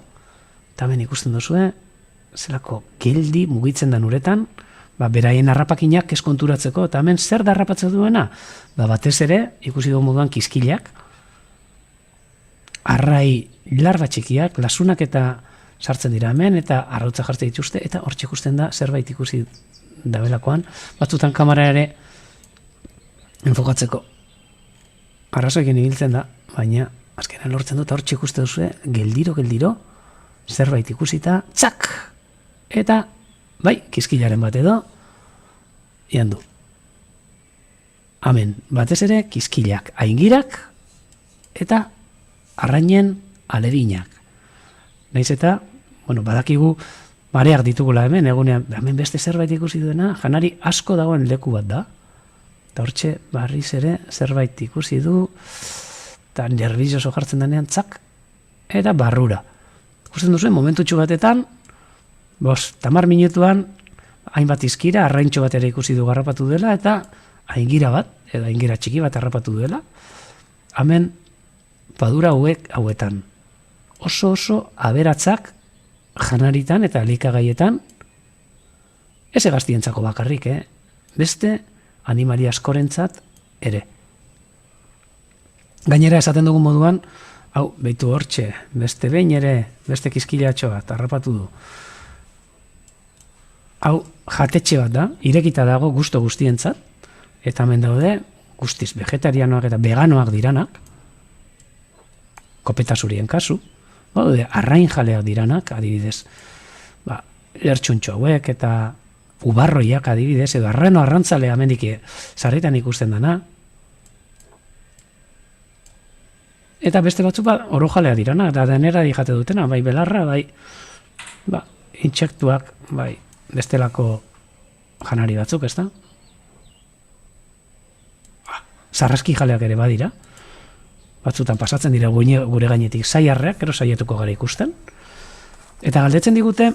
eta hemen ikusten duzue, zelako geldi mugitzen da uretan, beraien harrapakinak eskonturatzeko, eta hemen zer da harrapatzen duena? Batez ere, ikusi dugu moduan kizkilak, arrai larba txikiak, lasunak eta sartzen dira hemen, eta arrautza jartzen dituzte, eta hor ikusten da zerbait ikusi dabelakoan, batzutan kamera ere enfokatzeko. Arrazoekin ibiltzen da, baina azkenan lortzen dut, hor ikusten duzue, geldiro, zerbait ikusita, txak! Eta, bai, kizkilaren bat edo, ian du. Hemen, batez ere, kizkilak, aingirak, eta arrainen alerinak. Naiz eta, badakigu, mareak ditugula hemen, egunean, hemen beste zerbait ikusi duena, janari asko dagoen leku bat da, eta hortxe, barriz ere, zerbait ikusi du, eta nervioso jartzen denean, txak, eta barrura. Ikusten duzuen, momentutxu batetan, 10 minutuan, hainbat izkira, arraintxo bat ere ikusi du garrapatu dela, eta aingira bat, edo aingira txiki bat harrapatu duela, hemen padura hauetan. Oso aberatzak janaritan eta elikagaietan, ez hegaztientzako bakarrik, beste animalia askorentzat ere. Gainera esaten dugun moduan, hau, behitu hortxe, beste behin ere, beste kizkilatxo bat harrapatu du. Hau, jatetxe bat da, irekita dago gusto guztientzat, eta hemen daude, guztiz vegetarianoak eta veganoak diranak, kopetasurien kasu, daude, arrain jaleak diranak, adibidez, lertxuntxo hauek eta ubarroiak adibidez, edo arreno arrantzalea amendik sarritan ikusten dana, eta beste batzuk oro jalea dirana, eta denera dijate dutena, bai belarra, bai intsektuak, bai bestelako janari batzuk, ez da? Sarraski jaleak ere badira, batzutan pasatzen dira gure gainetik saiarreak, gero saietuko gara ikusten, eta galdetzen digute,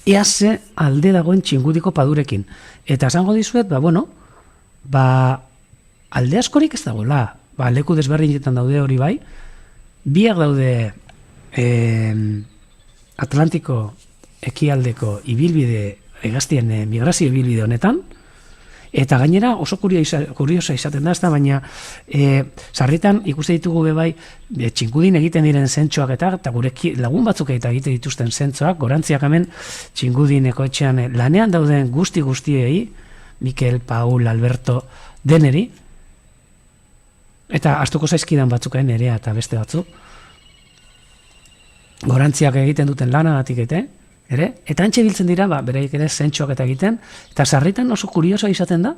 ea ze alde dagoen txingudiko padurekin. Eta esango dizuet, alde askorik ez dagoela, leku desberdinetan daude hori bai, biak daude Atlantiko ekialdeko ibilbide, hegaztien migrazio ibilbide honetan, eta gainera oso kuriosa izaten da, baina sarritan ikuste ditugu bebai txingudin egiten diren zentsoak eta gure lagun batzuk egiten dituzten zentsoak, gorantziak hemen txingudineko etxean lanean dauden guztiei, Mikel, Paul, Alberto, deneri, eta astuko zaizkidan batzukain nerea eta beste batzuk, gorantziak egiten duten lanagatik eta antxe biltzen dira, bereik ere zentsoak eta egiten, eta sarritan oso kuriosa izaten da,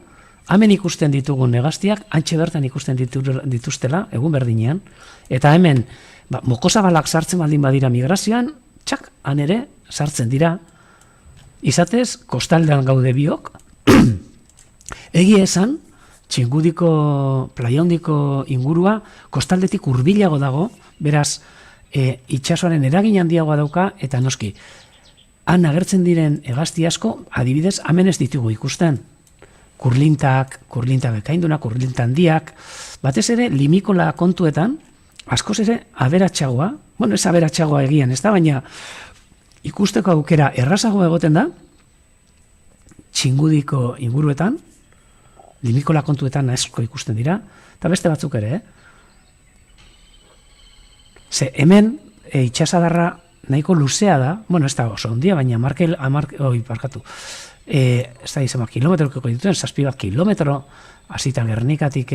hemen ikusten ditugun hegaztiak, antxe bertan ikusten dituztela, egun berdinean, eta hemen, mokosabalak sartzen baldin badira migrazioan, txak, han ere, sartzen dira, izatez, kostaldean gaude biok, egia esan, txingudiko, plaiaundiko ingurua, kostaldetik hurbilago dago, beraz, itxasoaren eragin handiagoa dauka, eta noski, han agertzen diren hegazti asko, adibidez, hemen ez ditugu ikusten. Kurlinta bekainduna, kurlinta handiak, batez ere, limikola kontuetan, askoz ere, aberatsagoa, ez aberatsagoa egian, ez da, baina ikusteko aukera errazagoa egoten da, txingudiko inguruetan, limikola kontuetan asko ikusten dira, eta beste batzuk ere, Ze hemen, itxasadarra nahiko luzea da, ez da oso ondia, baina kilometroko dituen, 7 kilometro, hasita Gernikatik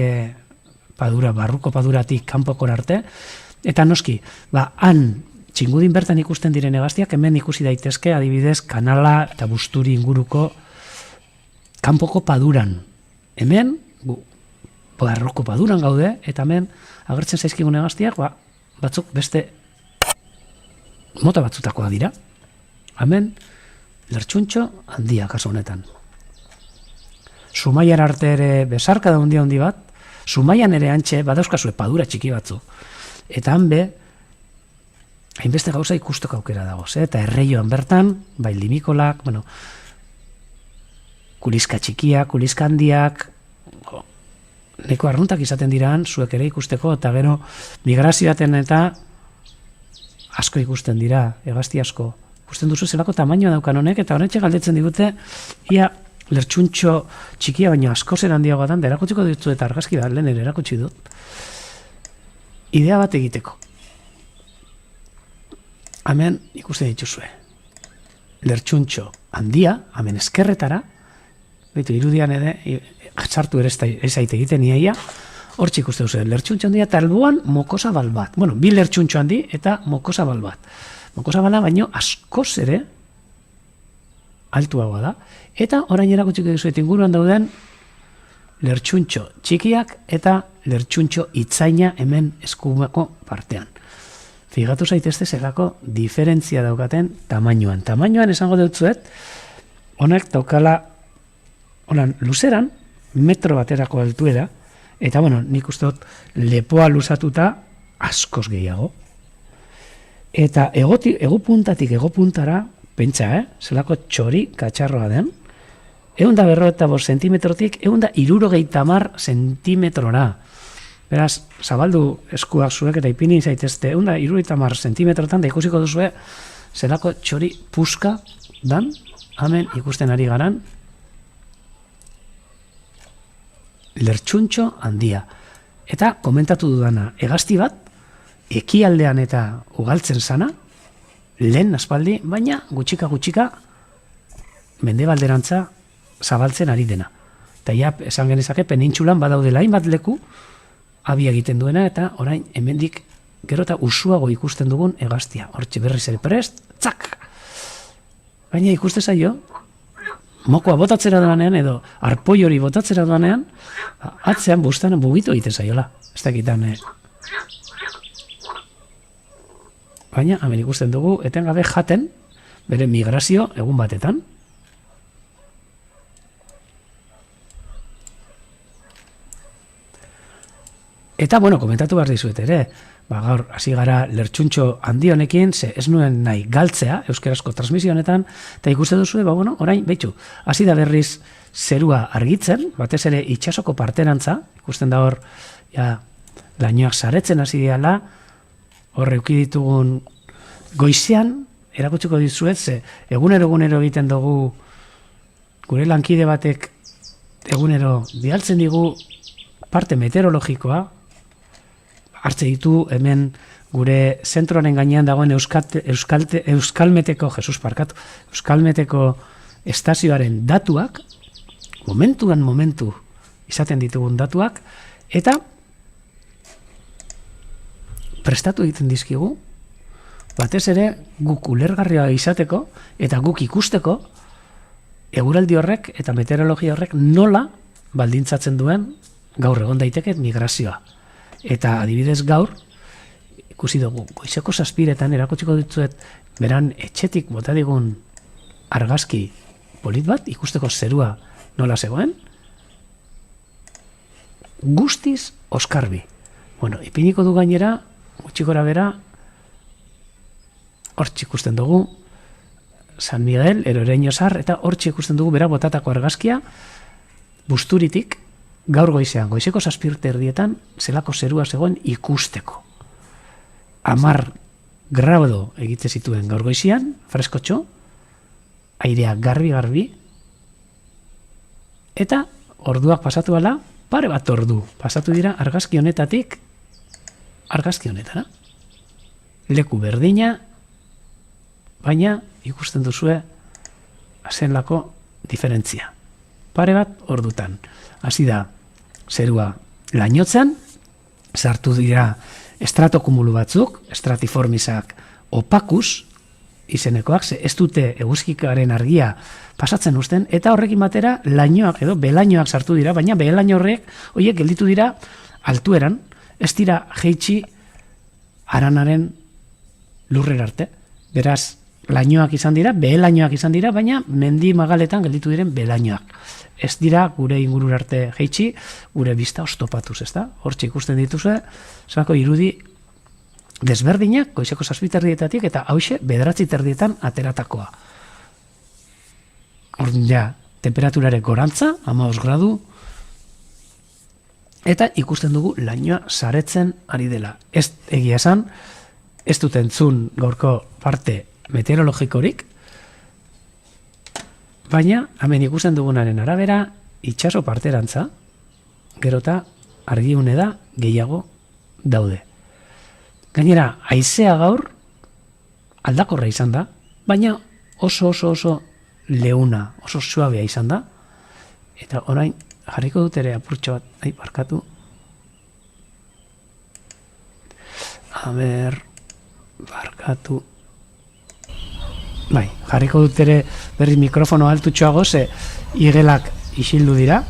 barruko paduratik kanpokora arte, eta noski, han txingudin bertan ikusten diren hegaztiak, hemen ikusi daitezke, adibidez, Kanala eta Busturi inguruko kanpoko paduran. Hemen, barruko paduran gaude, eta hemen agertzen zaizkigun hegaztiak, batzuk beste mota batzutakoa dira. Hemen, lertxuntxo handia kasu honetan. Zumaian arte ere besarka da handi bat, Zumaian ere antxe badauzkazue padura txiki batzu. Eta hanbe, hainbeste gauza ikusteko aukera dagoz, eta erreioan bertan, bai limikolak, kuliska txikiak, kuliska handiak, neko arruntak izaten diraan, zuek ere ikusteko, eta gero migrazioaten eta asko ikusten dira, hegazti asko. Ikusten duzu zelako tamainoa daukan honek, eta honetxe galdetzen digute, ia lertxuntxo txikia, baina asko zer handiagoa dan, da erakutsiko ditu eta argazki bat, lehen erakutsi dut. Idea bat egiteko. Hemen ikusten dituzue. Lertxuntxo handia, hemen eskerretara, irudian ere, sartu ere ez aite egiten iaia, hor ikuste duzu, lertxuntxo handia eta alboan mokosabal bat. Bi lertxuntxo handi eta mokosabal bat. Mokosabala baino askoz ere altuagoa da. Eta orain erakutsiko dizuet inguruan dauden lertxuntxo txikiak eta lertxuntxo itzaina hemen eskumako partean. Figatu zaitezte zelako diferentzia daukaten tamainoan. Tamainoan esango dutzuet, honek daukala luzeran, metro baterako altuera, eta nik uste dut lepoa luzatuta askoz gehiago. Eta ego puntatik ego puntara, pentsa, zelako txori katxarroa den, 155 sentimetrotik 170 sentimetrora. Beraz, zabaldu eskuak zuek eta ipini zaitezte 170 sentimetrotan, da ikusiko duzue zelako txori puska dan, hemen ikusten ari garan, lertxuntxo handia. Eta komentatu dudana, hegazti bat, ekialdean eta ugaltzen sana, lehen aspaldi, baina gutxika mendebalderantza zabaltzen ari dena. Eta ja, esan genezake, penintxulan badaudela hainbat leku, abia egiten duena, eta orain hemendik gero eta usuago ikusten dugun hegaztia. Hortxe berriz ere prest, txak! Baina ikuste zaio, mokoa botatzera doanean, edo arpoi hori botatzera doanean, atzean bustan bugitu egiten zaiola. Ez dakitan, baina, hemen ikusten dugu, etengabe jaten, bere migrazio egun batetan. Eta, bueno, komentatu behar dizuet ere, gaur, hasi gara lertxuntxo handi honekin, ze ez nuen nahi galtzea, euskerazko transmisio honetan, eta ikuste duzu, orain, behitxu, hasi da berriz zerua argitzen, batez ere itxasoko parterantza, ikusten da hor, ja, lainoak saretzen hasi diala, hor euki ditugun goizean, erakutsiko dizuet, ze egunero egiten dugu, gure lankide batek egunero dialtzen digu parte meteorologikoa, hartze hemen gure zentroaren gainean dagoen Euskalmeteko estazioaren datuak, momentu izaten ditugun datuak, eta prestatu egiten dizkigu, batez ere guk ulergarria izateko, eta guk ikusteko, eguraldi horrek eta meteorologia horrek nola baldintzatzen duen gaur egon daiteke migrazioa. Eta adibidez gaur, ikusi dugu, goizeko 7 erakutsiko ditzuet, beran etxetik bota digun argazki polit bat, ikusteko zerua nola zegoen, guztiz oskarbi. Bueno, ipiniko du gainera, gutxikora bera, hortxe ikusten dugu, San Miguel, Eroreñozar, eta hortxe ikusten dugu bera botatako argazkia, busturitik, gaur goizean, goizeko 7:30 zelako zerua zegoen ikusteko. 10 grado egite zituen gaur goizean, freskotxo, airea garbi, eta orduak pasatu ala, pare bat ordu pasatu dira argazki honetatik argazki honetara. Leku berdina, baina ikusten duzue azenlako diferentzia. Pare bat ordutan. Hasi da zerua lainotzen, sartu dira estratokumulu batzuk, stratiformisak opakus izenekoak, ze ez dute eguzkikaren argia pasatzen uzten, eta horrekin batera lainoak edo belainoak sartu dira, baina belaino horiek gelditu dira altueran, ez dira jeitsi haranaren lurrera arte. Beraz, lainoak izan dira, belainoak izan dira, baina mendi magaletan gelditu diren belainoak. Ez dira gure ingurura arte jeitsi, gure bista ostopatuz, ez da? Hortxe ikusten dituzue, zelako irudi desberdinak, goizeko 7:30 eta hauxe 9:30 ateratakoa. Orduan ja, temperaturare gorantza, 15 gradu, eta ikusten dugu lainoa saretzen ari dela. Ez egia esan, ez dut entzun gaurko parte meteorologikorik, baina, hemen ikusten dugunaren arabera, itxaso parterantza, gerota argiune da gehiago daude. Gainera, haizea gaur aldakorra izan da, baina oso leuna, oso suabea izan da, eta orain jarriko dut ere apurtxo bat, barkatu. Barkatu. Bai, jarriko dut ere berri mikrofono altutxoago, ze igelak isildu dira,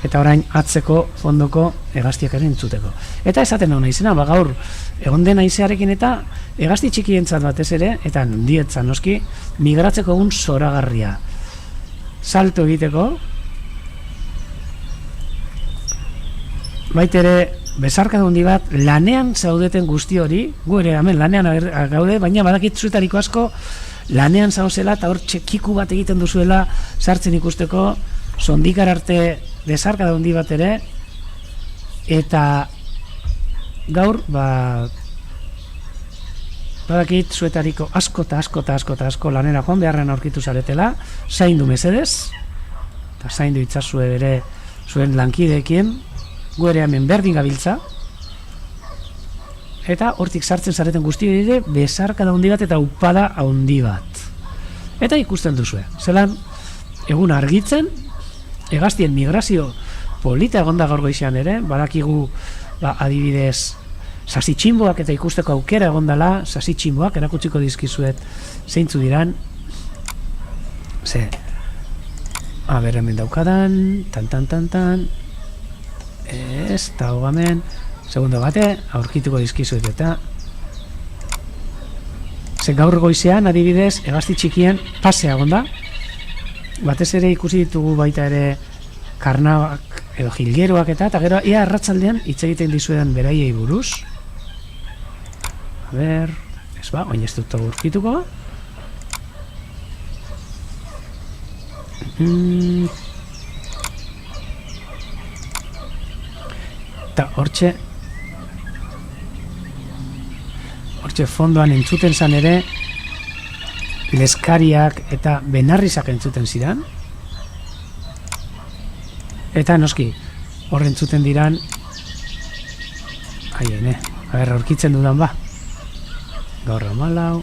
eta orain atzeko fondoko hegaztiak ere entzuteko. Eta esaten hona izena, gaur egon den haizearekin eta hegazti txikientzat batez ere, eta handietzat noski, migratzeko egun zoragarria. Salto egiteko, baitere bezarka dundi bat, lanean zaudeten guzti hori, gu ere hemen lanean gaude, baina badakit zuetariko asko lanean zauzela eta hor txekiku bat egiten duzuela sartzen ikusteko sondikar arte desarka handi bat ere, eta gaur, badakit zuetariko asko lanera joan beharren aurkitu zaretela, zaindu mesedez, eta zaindu itzazue bere zuen lankideekin, gu ere hemen berdin gabiltza, eta hortik sartzen zareten guzti dire, besarka handi bat eta upada handi bat. Eta ikusten duzue, zelan egun argitzen, hegaztien migrazio polita egonda gaur goizean ere, badakigu adibidez sasitxinboak eta ikusteko aukera egondala, sasitxinboak erakutsiko dizkizuet zeintzu diran, hemen daukadan, tan, eta hogamen, segundo bate, aurkituko dizkizuet eta gaur goizean adibidez hegazti txikien pasea egonda, batez ere ikusi ditugu baita ere karnabak edo jilgeroak eta gero ia arratsaldean hitz egiten dizuedan beraiei buruz. A ber, oin ez dut aurkituko. Eta hortxe fondoan entzuten zan ere leskariak eta benarrizak entzuten zidan, eta noski hor entzuten diran aurkitzen dudan gaur 14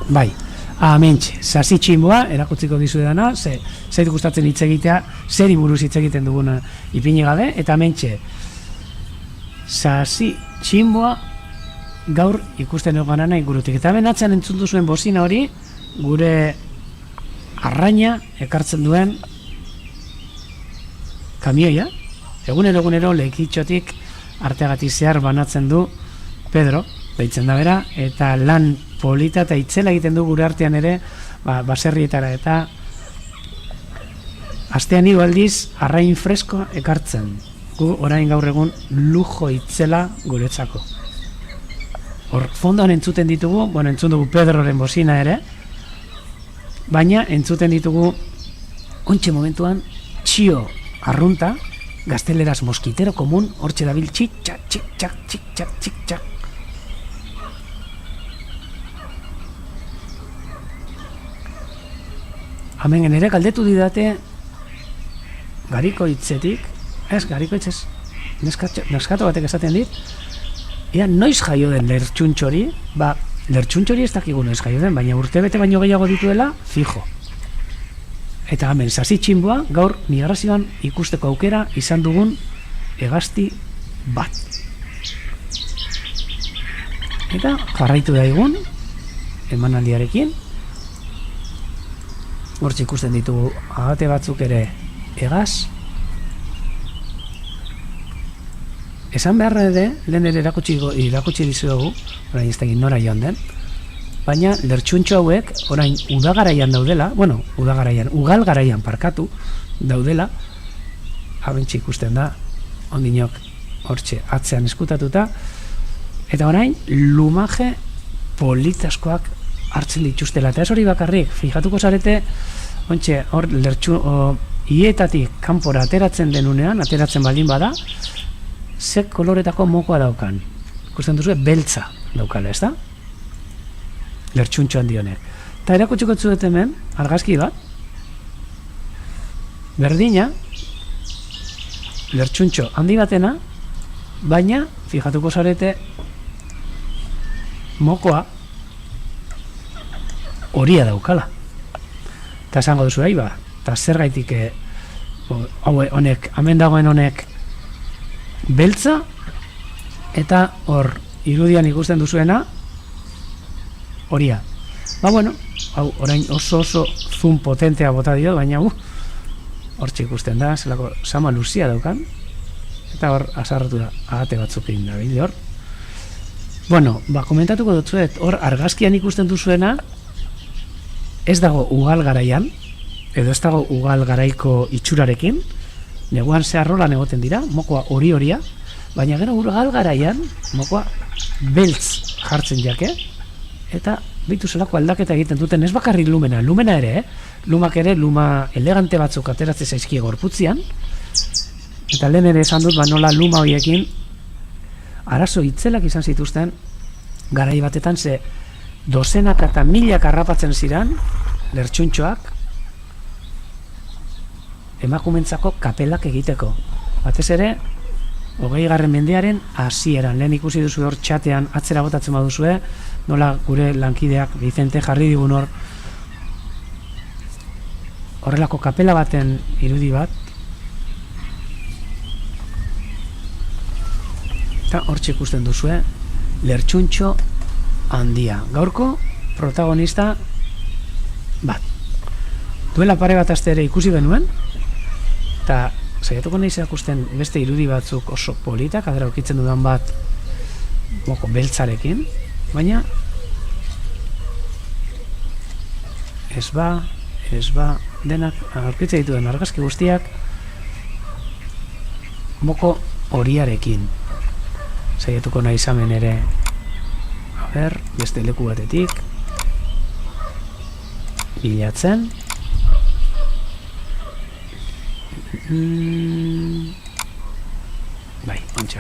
bai, amentxe, sasitxinboa erakutziko dizuedana, zait gustatzen hitz egitea, zeri buruz hitz egiten duguna ipini gabe, eta amentxe sasitxinboa gaur ikusten egonana ingurutik. Eta benatzean entzun duzuen bozina hori, gure arraina ekartzen duen kamioia, egunero lekitxotik arteagatik zehar banatzen du Pedro, deitzen da bera, eta lan polita eta itzela egiten du gure artean ere, baserrietara, eta astean hiru aldiz arrain fresko ekartzen. Gu orain gaur egun lujo itzela guretzako. Hor fondoan entzuten ditugu, entzun dugu Pedroren bozina ere, baina entzuten ditugu ontxe momentuan txio arrunta, gazteleraz moskitero komun, hortxe dabil txik-txak, txik-txak, txik-txak, txik-txak. Hemen ere galdetu didate gariko hitzetik, gariko hitzez, neskato batek esaten dit, ea noiz jaio den lertxuntxori, lertxuntxori ez dakigu noiz jaio den, baina urtebete baino gehiago dituela, fijo. Eta hemen sasitxinboa gaur migrazioan ikusteko aukera izan dugun hegazti bat. Eta jarraitu daigun emanaldiarekin, hortxe ikusten ditugu agate batzuk ere hegaz. Esan beharra ere, lehen ere irakutsi dizuegu, orain ez da egin nora joan den, baina lertxuntxo hauek orain udagaraian daudela, ugalgaraian parkatu daudela, abentsi ikusten da, ondinok hortxe atzean eskutatuta, eta orain lumaje politaskoak hartzen dituztela, eta ez hori bakarrik, fijatuko zarete, ontxe hor hietatik kanpora ateratzen denunean, ateratzen baldin bada, ze koloretako mokoa daukan. Ikusten duzu, beltza daukala, ez da? Lertxuntxo handionek. Eta erakutsiko zuet hemen, argazki bat, berdina, lertxuntxo handi batena, baina, fijatuko zarete, mokoa horia daukala. Eta esango duzu, eta zer gaitik honek, hemen dagoen honek beltza, eta hor irudian ikusten duzuena horia. Hau orain oso zoom potentea bota dio, baina hortxe ikusten da, zelako sama luzia daukan, eta hor azarratu da, agate batzukin da, bide hor. Komentatuko dutzuet, hor argazkian ikusten duzuena, ez dago ugal garaian, edo ez dago ugal garaiko itxurarekin, neguan zeharrolan egoten dira, mokoa horia, baina gero ugal garaian, mokoa beltz jartzen jake, eta Bitu zelako aldaketa egiten duten, ez bakarrik lumena ere, lumak ere, luma elegante batzuk ateratze zaizkie gorputzian, eta lehen ere esan dut, nola luma horiekin arazo itzelak izan zituzten, garai batetan ze dozenak eta milak harrapatzen ziran, lertxuntxoak, emakumentzako kapelak egiteko. Batez ere, 20. mendearen hasieran, lehen ikusi duzu hor txatean atzera botatzen baduzue, nola gure lankideak Vicente jarri digun horrelako kapela baten irudi bat, eta hortxe ikusten duzue lertxuntxo handia. Gaurko protagonista bat. Duela pare bat aste ere ikusi benuen, eta saiatuko nahi ikusten beste irudi batzuk oso politak, adera ukitzen dudan bat moko beltzarekin, baina ez ba, denak aurkitze dituen argazki guztiak moko horiarekin. Saiatuko nahi izamen ere, beste leku batetik bilatzen. Bai, ontsa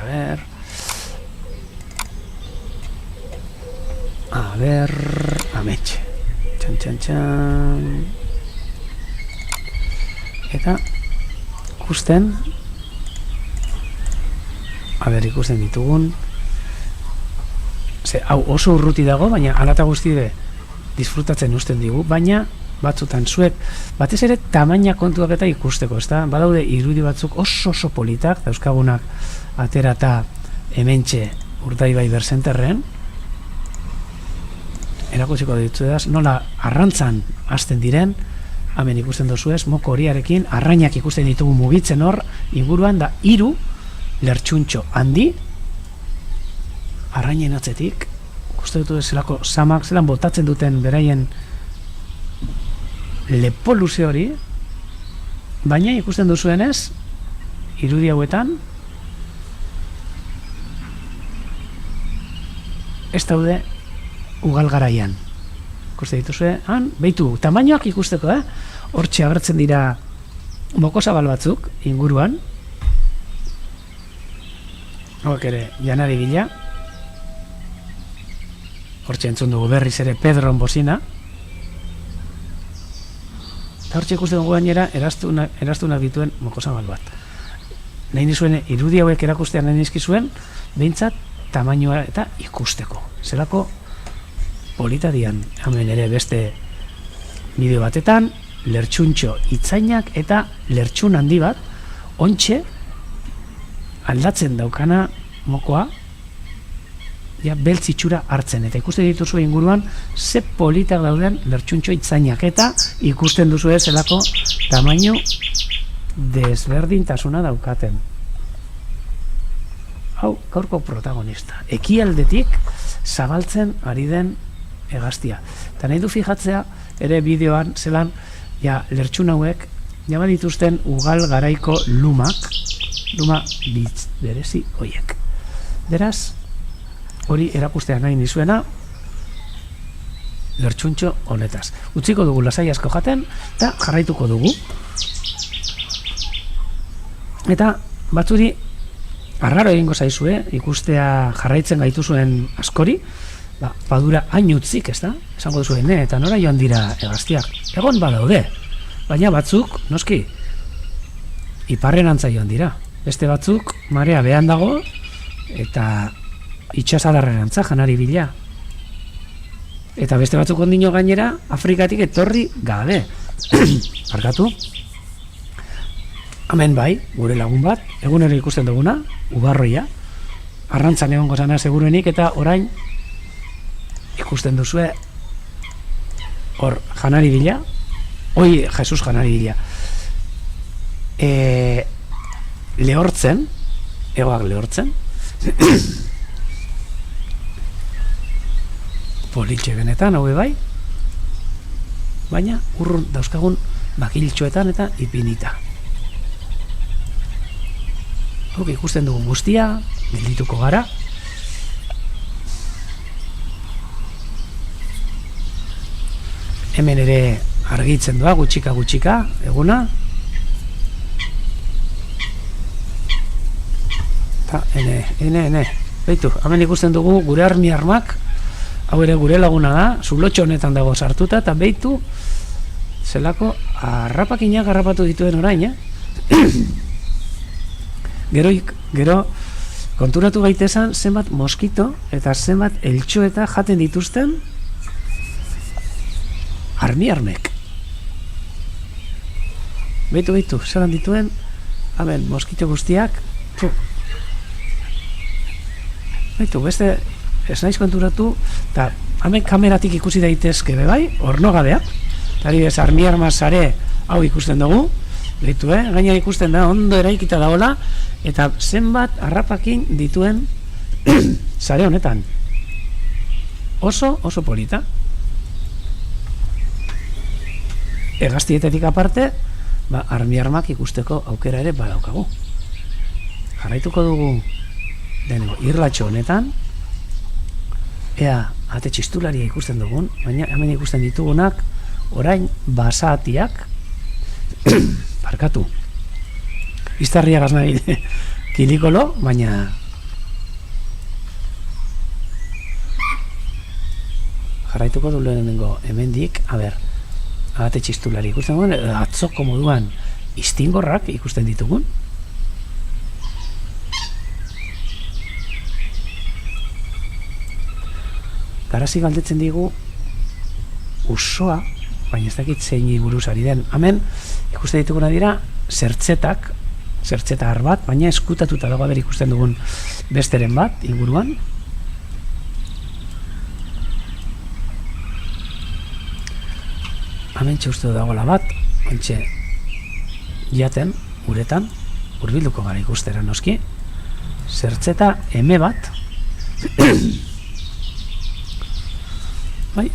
ametxe. Txan. Eta ikusten ikusten ditugun hau oso urruti dago, baina alata guzti disfrutatzen usten digu, baina batzutan zuek, batez ere tamaina kontuak eta ikusteko, ezta? Badaude irudi batzuk oso politak, dauzkagunak aterata hementxe Urdaibai Berzenterren, erakutsiko dituzedaz, nola arrantzan hasten diren, hemen ikusten dozuez, moko horiarekin, arrainak ikusten ditugu mugitzen hor, inguruan da 3 lertxuntxo handi, arrainen atzetik, ikusten dut zelako samak, zelan botatzen duten beraien lepo luze hori, baina ikusten duzuenez, irudi hauetan, ez daude ugal garaian. Ikusten dituzue, behitu, tamainoak ikusteko, hortxe agertzen dira moko zabal batzuk, inguruan, hauek ere, janari bila, hortxe entzun dugu berriz ere Pedron bozina, eta hortxe ikusten dugu gainera eraztunak dituen moko zabal bat. Nahi nizuen, irudi hauek erakustean nahi nizkizuen, behintzat tamainoa eta ikusteko. Zelako polita dian, hemen ere beste bideo batetan, lertxuntxo itzainak eta lertxun handi bat, ontxe aldatzen daukana mokoa, ja beltz itxura hartzen, eta ikusten dituzu inguruan ze politak dauden lertxuntxo itzainak, eta ikusten duzu zelako tamaino desberdintasuna daukaten. Hau, gaurko protagonista. Ekialdetik zabaltzen ari den hegaztia. Eta nahi du fijatzea, ere bideoan, zelan, lertxun hauek, jama dituzten ugal garaiko lumak, luma bitz berezi hoiek. Beraz, hori erakustea nahi nizuena, lertxuntxo honetaz. Utziko dugu lasai asko jaten, eta jarraituko dugu. Eta batzuri, arraro egingo zaizue, ikustea jarraitzen gaituzuen askori, badura hain utzik, ez da? Esango duzuen, eta nora joan dira hegaztiak. Egon badaude, baina batzuk, noski, iparren antza joan dira. Beste batzuk, marea behan dago, eta itxasadarren antza, janari bila. Eta beste batzuk ondino gainera, Afrikatik etorri gabe. Barkatu? Hemen bai, gure lagun bat, egunero ikusten duguna, ubarroia, arrantzan egongo zana seguruenik, eta orain ikusten duzue hor janari bila, Jesus janari bila, lehortzen, egoak lehortzen, politxe benetan, hau bai, baina urrun dauzkagun makiltxoetan eta ipinita. Ikusten dugu guztia, geldituko gara. hemen ere argitzen doa, gutxika, eguna. Eta, ene. Beitu, hemen ikusten dugu gure armi armak, hau ere gure laguna da, zulotxo honetan dago sartuta, eta beitu, zelako harrapakinak harrapatu dituen orain, Gero, konturatu gaitezan zenbat moskito eta zenbat eltxo eta jaten dituzten armiarmek. Beitu, zelan dituen, hemen, moskito guztiak, beitu, beste, ez naiz konturatu, eta hemen kameratik ikusi daitezke bebai, ornogabeak, eta ari bez, armiarma sare hau ikusten dugu, beitu, gaina ikusten da, ondo eraikita daola, eta zenbat harrapakin dituen sare honetan. Oso polita. Hegaztietetik aparte, armiarmak ikusteko aukera ere badaukagu. Jarraituko dugu dengo irlatxo honetan, ea ate txistularia ikusten dugun, baina hemen ikusten ditugunak orain basatiak barkatu. Iztarria gaznari kilikolo, baina jarraituko du lehenengo hemendik, ate txistulari ikusten dugun, atzoko moduan istingorrak ikusten ditugun. Garazi galdetzen digu usoa, baina ez dakit zein buruz ari den. Hemen ikusten dituguna dira zertzeta bat, baina eskutatuta dago ikusten dugun besteren bat inguruan. Hemen txustu dagoela bat, ontxe jaten, uretan, hurbilduko gara ikustera noski, zertzeta eme bat.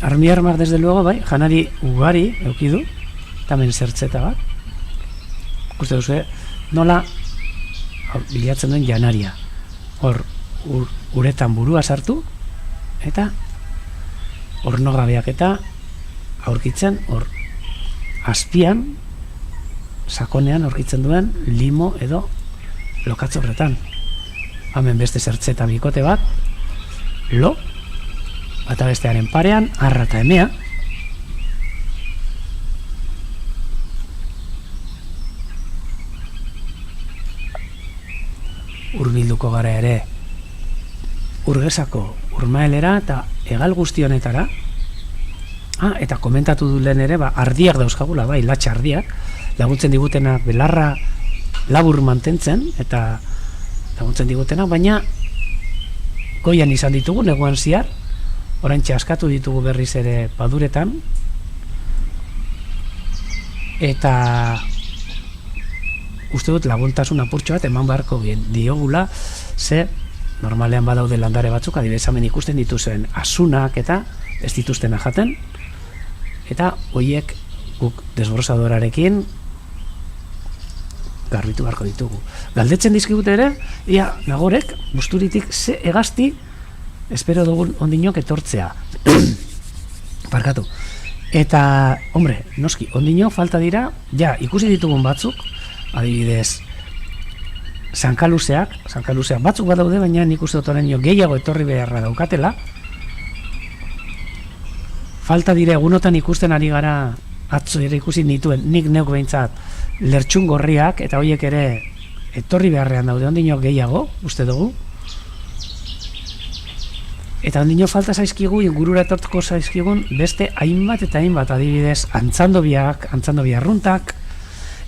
Armiarmak desde luego, janari ugari eukidu, tamen zertzeta bat. Ikuste duzu, nola bilatzen duen janaria. Hor, uretan burua sartu, eta ornogabeak eta aurkitzen, hor, azpian, sakonean aurkitzen duen limo edo lokatzo horretan. Hemen beste zertzeta bikote bat, lo, eta bestearen parean, arra eta emea. Hurbilduko gara ere Urgesako urmaelera eta hegal guzti honetara. Eta komentatu du lehen ere, ardiak dauzkagula, latxa ardiak, laguntzen digutenak belarra labur mantentzen, eta laguntzen digutenak, baina goian izan ditugu, neguan ziar, oraintxe askatu ditugu berriz ere paduretan, eta uste dut laguntasun apurtxo bat eman beharko diogula, ze normalean badaude landare batzuk, adibidez hemen ikusten dituzuen asunak eta ez dituztena jaten, eta hoiek guk desbrozadorarekin garbitu beharko ditugu. Galdetzen dizkigute ere, ia nagorek busturitik ze hegazti espero dugun ondinok etortzea. Parkatu. Eta, hombre, noski, ondinok falta dira, ikusi ditugun batzuk, adibidez, zankaluzeak batzuk badaude, baina nik uste dut oraino gehiago etorri beharra daukatela. Falta dire egunotan ikusten ari gara, atzo ere ikusi nituen, nik neuk behintzat lertxun gorriak, eta horiek ere etorri beharrean daude, ondino gehiago, uste dugu. Eta ondino falta zaizkigu, ingurura etortuko zaizkigun, beste hainbat eta hainbat, adibidez, antzandobiak, arruntak,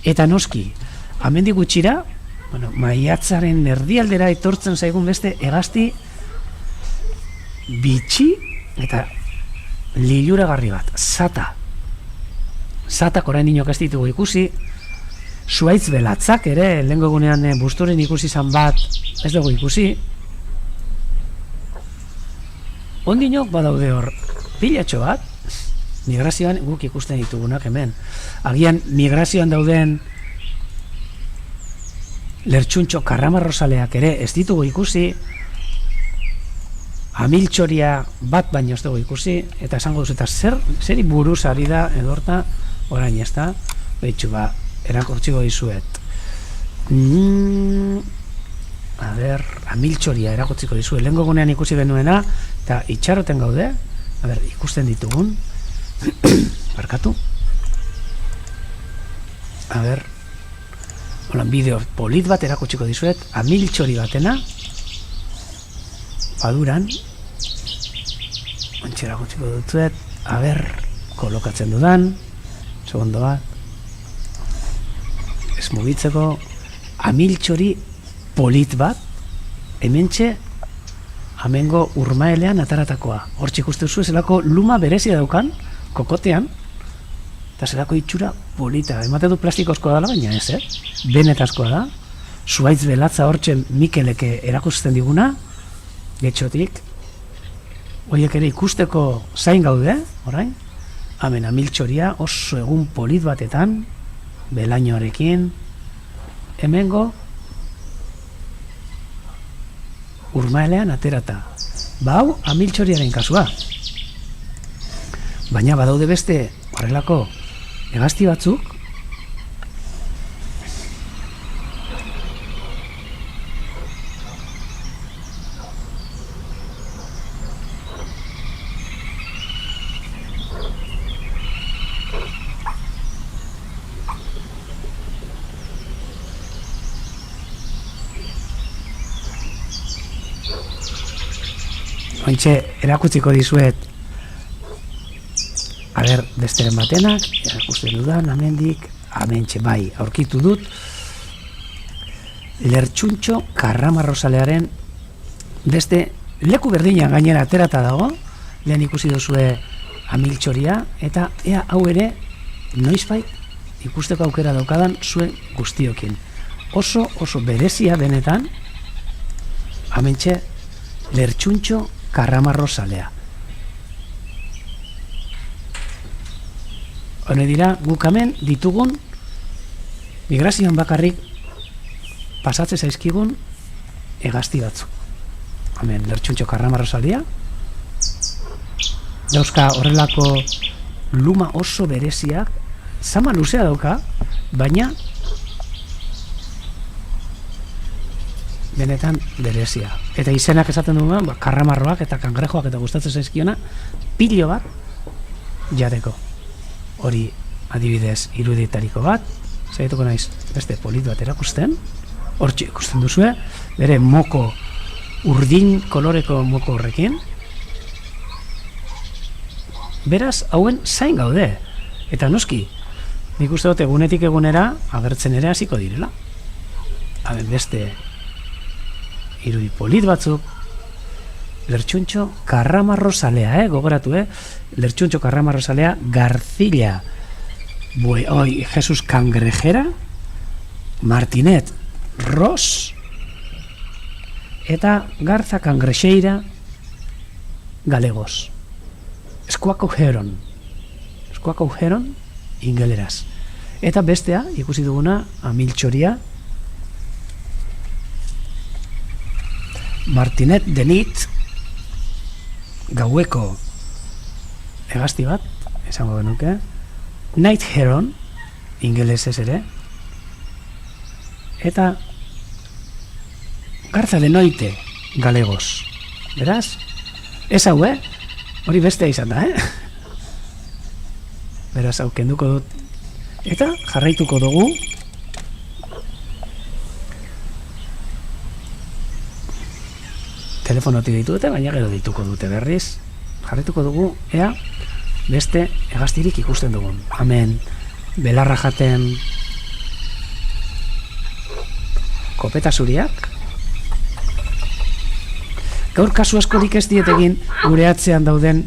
eta noski, amendik gutxira, maiatzaren erdialdera etortzen zaigun beste hegazti bitxi, eta liluragarri bat, zatak orain inok ez ditugu ikusi, zuaitz belatzak ere, lehenko egunean busturen ikusi zan bat, ez dugu ikusi. Ondinok badaude hor, pilatxo bat, migrazioan guk ikusten ditugunak hemen. Agian migrazioan dauden lertxuntxo karramarrosaleak ere ez ditugu ikusi, amiltxoria bat baino ez dugu ikusi, eta esango duzu, eta zeri buruz ari da edorta orain ez da, behitxu erakortziko dizuet. A ber, amiltxoria erakotziko dizuet, lehenko gunean ikusi genuena, eta itxaroten gaude, a ber, ikusten ditugun, barkatu, a ber, holan bideo polit bat erakotziko dizuet, amiltxori batena, baduran, ontsi erakotziko dutuet, a ber, kolokatzen dudan, segundo bat, ez mugitzeko, amiltxori polit bat, hementxe, amengo urmaelean ataratakoa. Hortxe ikusten zu, zelako luma berezia daukan, kokotean, eta zelako itxura polita. Emate du plastikozkoa dela, baina ez, benetazkoa da. Zuaitz belatza hortxe Mikeleke erakusten diguna, getxotik. Horiek ere ikusteko zain gaude, orain. Hemen amiltxoria oso egun polit batetan, belainoarekin, hemengo urmaelean aterata. Hau amiltxoriaren kasua. Baina badaude beste horrelako hegazti batzuk, ointxe erakutziko dizuet, a ber, besteren batenak, erakusten dudan, amendik, amentxe, bai, aurkitu dut, Lertxuntxo Karramarrozalearen beste leku berdinean gainera aterata dago, lehen ikusi duzue amiltxoria, eta ea hau ere, noizbait ikusteko aukera daukadan zuen guztiokin. Oso berezia benetan, amentxe, Lertxuntxo Karramarrozalea. Hone dira, guk hemen ditugun migrazioan bakarrik pasatze zaizkigun hegazti batzu. Hemen Lertxuntxo Karramarrozalea. Dauzka horrelako luma oso bereziak, zama luzea dauka, baina benetan berezia. Eta izenak esaten duen, karramarroak eta kangrejoak eta gustatzen zaizkiona, pilo bat jateko. Hori adibidez iruditariko bat, zaituko naiz beste polit bat erakusten, hortxe ikusten duzue, bere moko, urdin koloreko moko horrekin, beraz hauen zain gaude, eta noski, nik uste dut egunetik egunera agertzen ere hasiko direla. Haben beste irudi polit batzuk, Lertxuntxo Karramarrozalea, gogoratu, Lertxuntxo Karramarrozalea, Garcilla, Jesus Cangrejera, Martinet Ros, eta Garza Cangrexeira Galegos. Eskuako Heron, ingeleraz. Eta bestea, ikusi duguna, amiltxoria, Martinet Denit, gaueko hegazti bat, esango genuke, Night Heron, ingelesez ere, eta Garza de Noite Galegos. Beraz? Ez hau, hori bestea izan da, Beraz, hau kenduko dut. Eta jarraituko dugu telefonotik ditute, baina gero dituko dute berriz. Jarrituko dugu, ea, beste hegaztirik ikusten dugun. Hemen, belarra jaten kopeta zuriak. Gaur kasu askorik ez diet egin gure atzean dauden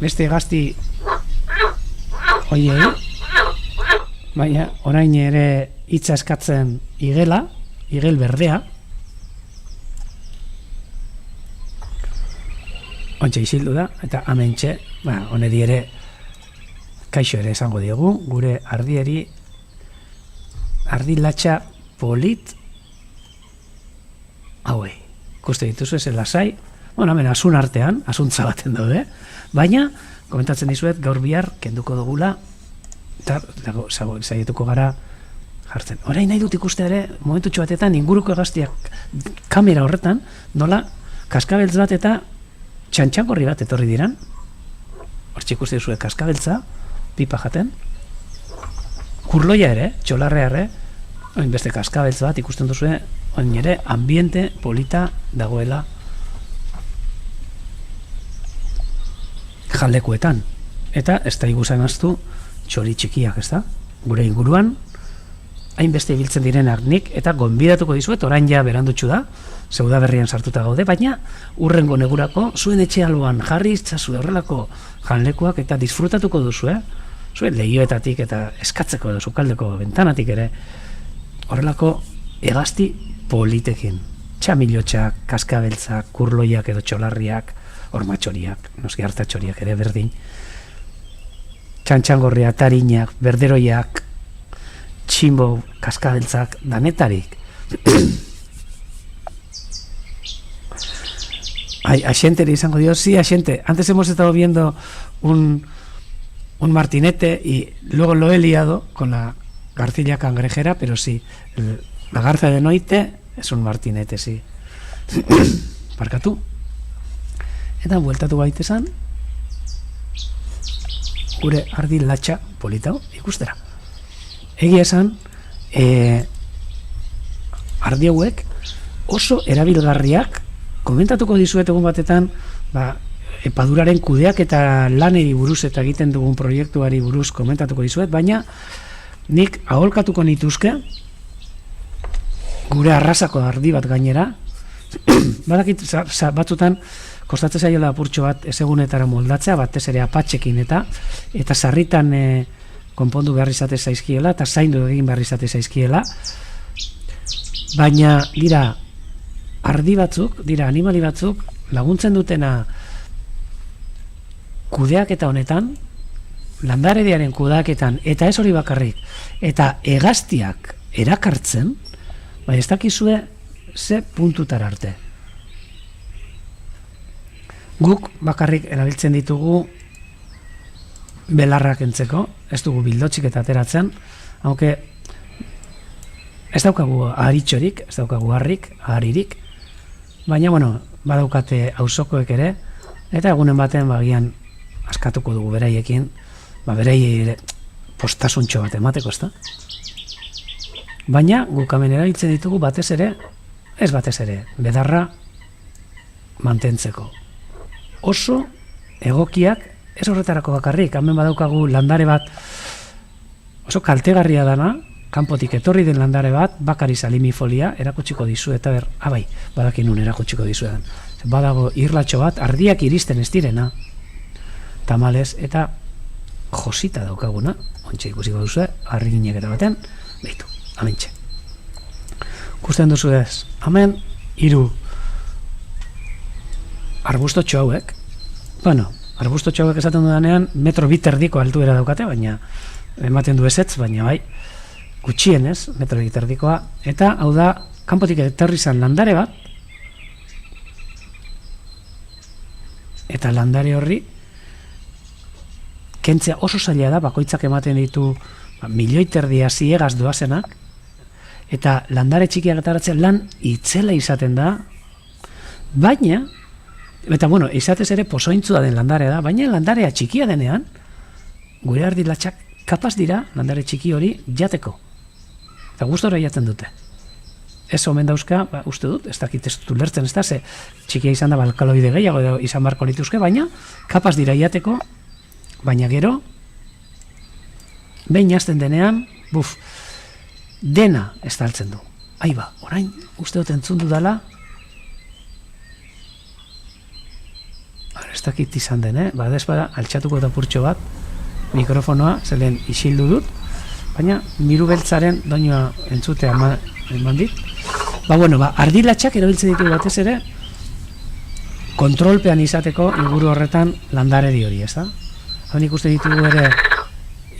beste hegazti oiei, baina orain ere hitza eskatzen igel berdea. Ontxe isildu da, eta amentxe, honedi ere, kaixo ere esango diogu, gure ardieri, ardilatxa polit, hauei, ikuste dituzu, ez lasai, bueno, hemen asun artean, asuntza baten daude, baina, komentatzen dizuet, gaur bihar kenduko dugula, eta saietuko gara jartzen. Orain nahi dut ikuste ere, momentutxo batetan, inguruko hegaztiak kamera horretan, nola, kaskabeltz bat eta txantxangorri bat etorri diran, hortxe ikuste duzue kaskabeltza, pipa jaten, kurloia ere, txolarrea ere, beste kaskabeltz bat ikusten duzue, oin ere, ambiente polita dagoela jaldekuetan. Eta ez da iguzain aztu txori txikiak, ez da? Gure inguruan, hainbeste ibiltzen direnak nik, eta gonbidatuko dizuet, orain ja berandutxu da, zeuda berrian sartuta gaude, baina urrengo negurako, zuen etxe alboan jarri itzazu horrelako janlekuak eta disfrutatuko duzu, zuen lehioetatik eta eskatzeko edo sukaldeko bentanatik ere, horrelako hegazti politekin. Txamilotxak, kaskabeltzak, kurloiak edo txolarriak, ormatxoriak, noski hartatxoriak ere berdin, txantxangorriak, tarinak, berderoiak, tximbo, kaskabeltzak, danetarik. Ay, Axente le izango dio, sí, Axente, antes hemos estado viendo un martinete y luego lo he liado con la garcilla cangrejera, pero sí, la garza de noite es un martinete, sí. Barkatu. Eta bueltatu gaitesan, gure ardi latxa politao ikustera. Egia esan, ardi hauek oso erabilgarriak, komentatuko dizuet egun batetan, epaduraren kudeak eta laneri buruz eta egiten dugun proiektuari buruz komentatuko dizuet, baina nik aholkatuko nituzke, gure arrasako ardi bat gainera, badakit batzutan, kostatzen zaiola apurtxo bat ezegunetara moldatzea, batez ere apatxekin eta sarritan konpondu behar izate zaizkiela, eta zaindu egin behar izate zaizkiela, baina dira ardi batzuk, dira animali batzuk, laguntzen dutena kudeaketa honetan, landarediaren kudeaketan, eta ez hori bakarrik, eta hegaztiak erakartzen, bai ez dakizue ze puntutara arte. Guk bakarrik erabiltzen ditugu belarrak entzeko, ez dugu bildotxik eta ateratzen, aunque ez daukagu aharitxorik, ez daukagu aharirik, baina, bueno, badaukate auzokoek ere, eta egunen baten bagian askatuko dugu beraiekin, beraiei postasuntxo bat emateko, ezta? Baina, guk hemen erabiltzen ditugu batez ere, bedarra mantentzeko. Oso egokiak, ez horretarako bakarrik, hemen badaukagu landare bat oso kaltegarria dana, kanpotik etorri den landare bat, bakari salimifolia, erakutsiko dizu, eta badakin nun erakutsiko dizuetan. Badago irlatxo bat, ardiak iristen ez direna, tamalez, eta josita daukaguna, ontsa ikusiko duzu, harriginek eta baten, behitu, amentxe. Kusten duzu ez, hemen, 3 arbustotxo hauek, arbustotxo hauek esaten dudanean, 1,2 metro altuera daukate, baina ematen du ezetz, baina bai, gutxienez, 1,2 metroa, eta hau da, kanpotik etorri izan landare bat, eta landare horri, kentzea oso zaila da, bakoitzak ematen ditu 1,5 milioi ziegaz doazenak, eta landare txikiak ataratzen lan itzela izaten da, baina, eta bueno, izatez ere pozointzua den landare da, baina landarea txikia denean, gure ardi latxak kapaz dira landare txiki hori jateko. Eta gustora jaten dute. Ez omen dauzka, uste dut, ez dakit ez dut lertzen ez da, ze txikia izan da alkaloide gehiago edo izan barko lituzke, baina kapaz dira jateko, baina gero, behin jazten denean, dena estaltzen du. Aiba, orain, uste dut entzun dudala, ez dakit izan den, badezpada altxatuko da purtxo bat, mikrofonoa, zelen isildu dut, baina miru beltzaren doinua entzutea eman dit. Ardilatxak erabiltzen ditu batez ere, kontrolpean izateko inguru horretan landaredi hori, ez da? Hau ikusten ditugu ere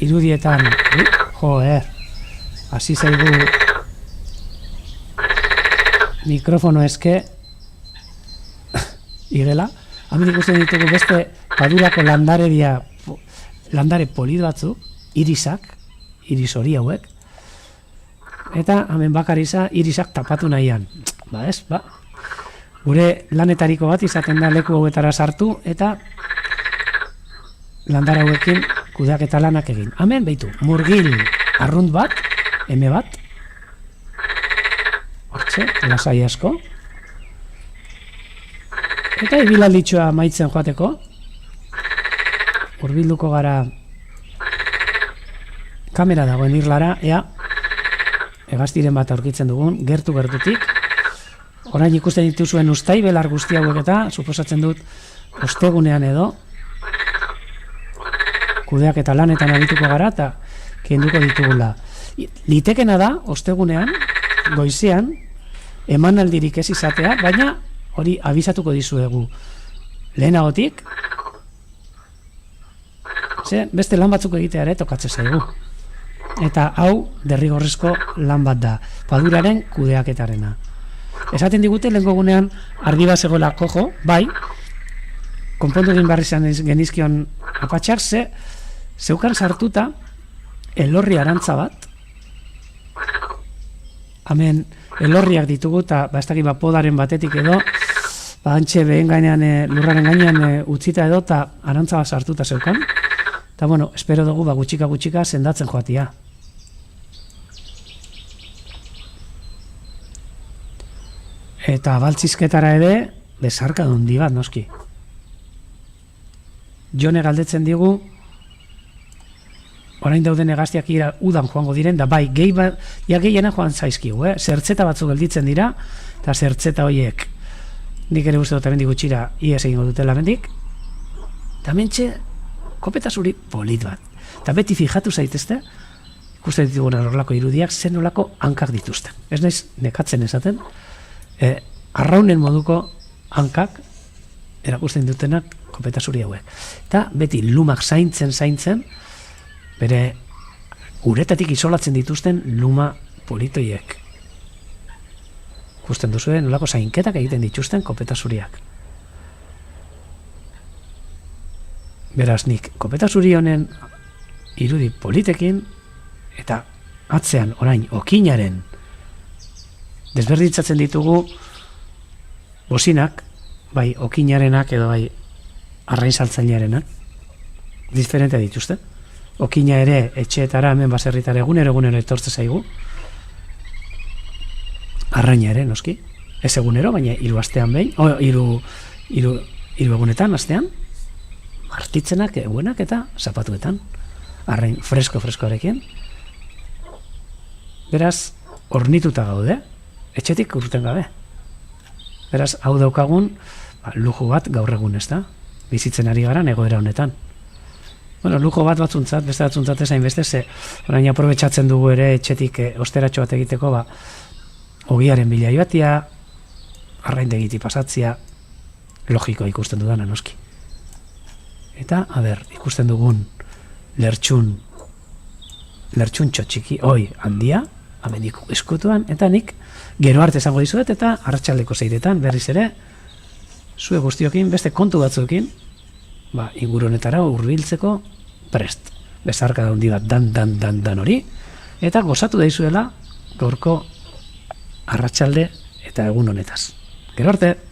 irudietan, hasi zaigu mikrofono eske, igela. Hemen ikusten ditugu beste padurako landare polit batzuk, irisak, iris hori hauek, eta hemen bakariza irisak tapatu nahian. Gure lanetariko bat izaten da leku hauetara sartu eta landara hauekin kudeaketa lanak egin. Hemen, behitu, murgil arrunt bat, eme bat, hortxe, lasai asko, eta ibilanditxoa maitzen joateko, hurbilduko gara kamera dagoen irlara, ea, hegaztiren bat aurkitzen dugun, gertu-gertutik. Orain ikusten dituzuen ustai belar guzti hauek eta, suposatzen dut, ostegunean edo, kudeak eta lanetan abituko gara eta kenduko ditugula. Litekena da, ostegunean, goizean, emanaldirik ez izatea, baina hori abizatuko dizuegu. Lehenagotik, beste lan batzuk egitea ere tokatzen zaigu. Eta hau derrigorrezko lan bat da, paduraren kudeaketarena. Esaten digute lehenko gunean ardi bat zegoela kojo, bai, konpondu egin barri genizkion apatxak, zeukan sartuta elorri arantza bat, hemen elorriak ditugu eta ez dakit podaren batetik edo, antxe behen gainean, lurraren gainean utzita edo eta arantza bat sartuta zeukan. Eta bueno, espero dugu gutxika sendatzen joatia. Eta baltzizketara ere, bezarka dundi bat, noski. Jone galdetzen digu, orain dauden hegaztiak udan joango diren, da bai, gehiena joan zaizkigu, zertzeta batzuk gelditzen dira, eta zertzeta horiek, nik ere uste dut amendik gutxira, ies egingo dutela amendik, eta mentxe, kopeta zuri polit bat. Eta beti fijatu zaitezte, ikusten ditugu horrelako irudiak, zen nolako hankak dituzten. Ez naiz nekatzen esaten, arraunen moduko hankak erakusten dutenak kopeta zuri hauek. Eta beti lumak zaintzen, bere uretatik isolatzen dituzten luma politoiek. Ikusten duzuen nolako zainketak egiten dituzten kopeta zuriak. Beraz nik kopeta zuri honen irudi politekin eta atzean orain okinaren desberditzatzen ditugu bozinak, bai okinarenak edo bai arrain saltzailearenak, diferente dituzte. Okina ere etxeetara hemen baserritara egunero etortze zaigu. Arraina ere, noski. Ez egunero, baina 3 astean behin, 3 egunetan astean, martitzenak, eguenak eta zapatuetan. Arrain fresko-freskoarekin. Beraz, ornituta gaude, etxetik urten gabe. Beraz, hau daukagun, lujo bat gaur egun, ez da? Bizitzen ari gara egoera honetan. Bueno, lujo bat batzuntzat, beste batzuntzat ezain beste, orain aprobetxatzen dugu ere etxetik osteratxo bat egiteko, ogiaren bila joatia, arraindegiti pasatzia, logiko ikusten dudana, noski. Eta, ikusten dugun lertxun txotxiki, handia, amenik eskutuan, eta nik gero arte esango dizuet, eta arratsaldeko 6etan berriz ere, zue guztiokin, beste kontu batzuekin, inguru honetara hurbiltzeko prest. Bezarka da handi bat dan hori, eta gozatu daizuela gaurko arratsalde eta egun honetaz. Gero arte!